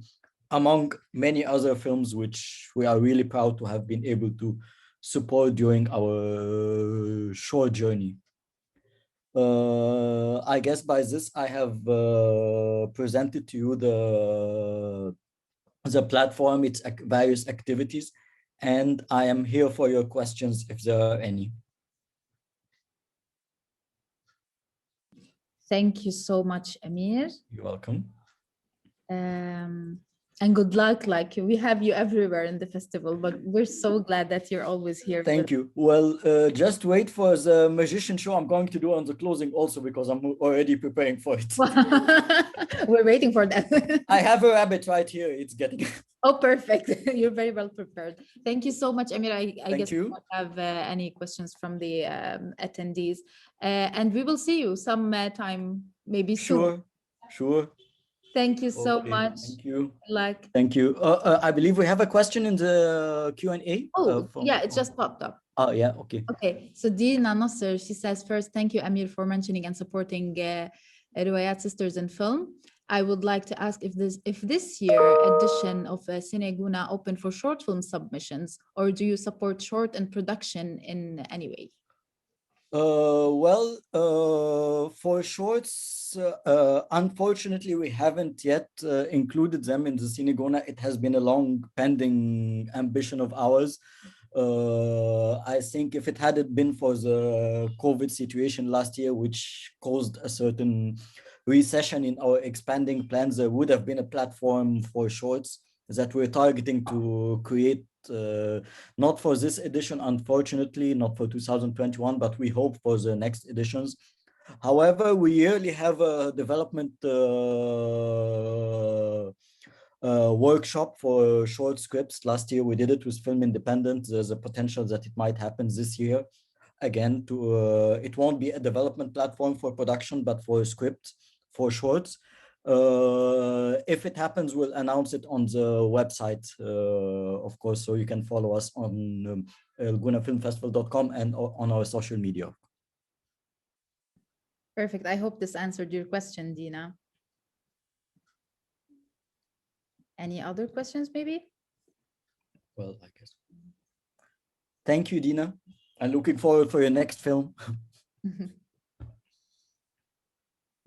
among many other films which we are really proud to have been able to support during our short journey. I guess by this I have presented to you the platform, its various activities, and I am here for your questions if there are any. Thank you so much, Amir. You're welcome. And good luck. Like, we have you everywhere in the festival, but we're so glad that you're always here. Thank you. Well, just wait for the magician show I'm going to do on the closing also, because I'm already preparing for it. We're waiting for that. I have a rabbit right here. It's getting... Oh, perfect. You're very well prepared. Thank you so much, Amir. I guess we don't have any questions from the attendees. And we will see you some time, maybe soon. Sure. Thank you so much. Thank you. Like, thank you. I believe we have a question in the Q&A. Oh, yeah, it just popped up. Oh, yeah, okay. Okay, so Dina Nasser, she says, first, thank you, Amir, for mentioning and supporting Riwayat Sisters in Film. I would like to ask if this year edition of Cine Gouna open for short film submissions, or do you support short and production in any way? For shorts, unfortunately, we haven't yet included them in the Cine Gouna. It has been a long pending ambition of ours. I think if it hadn't been for the COVID situation last year, which caused a certain recession in our expanding plans, there would have been a platform for shorts that we're targeting to create, not for this edition, unfortunately, not for 2021, but we hope for the next editions. However, we yearly have a development workshop for short scripts. Last year we did it with Film Independent. There's a potential that it might happen this year. Again, it won't be a development platform for production, but for script, for shorts. If it happens, we'll announce it on the website, of course, so you can follow us on GounaFilmFestival.com and on our social media. Perfect. I hope this answered your question, Dina. Any other questions, maybe? Well, I guess. Thank you, Dina. I'm looking forward for your next film.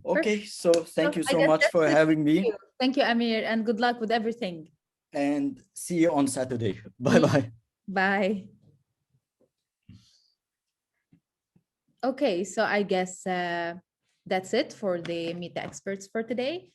Okay, so thank you so much for having me. Thank you, Amir, and good luck with everything. And see you on Saturday. Bye-bye. Bye. Okay, so I guess that's it for the Meet the Experts for today.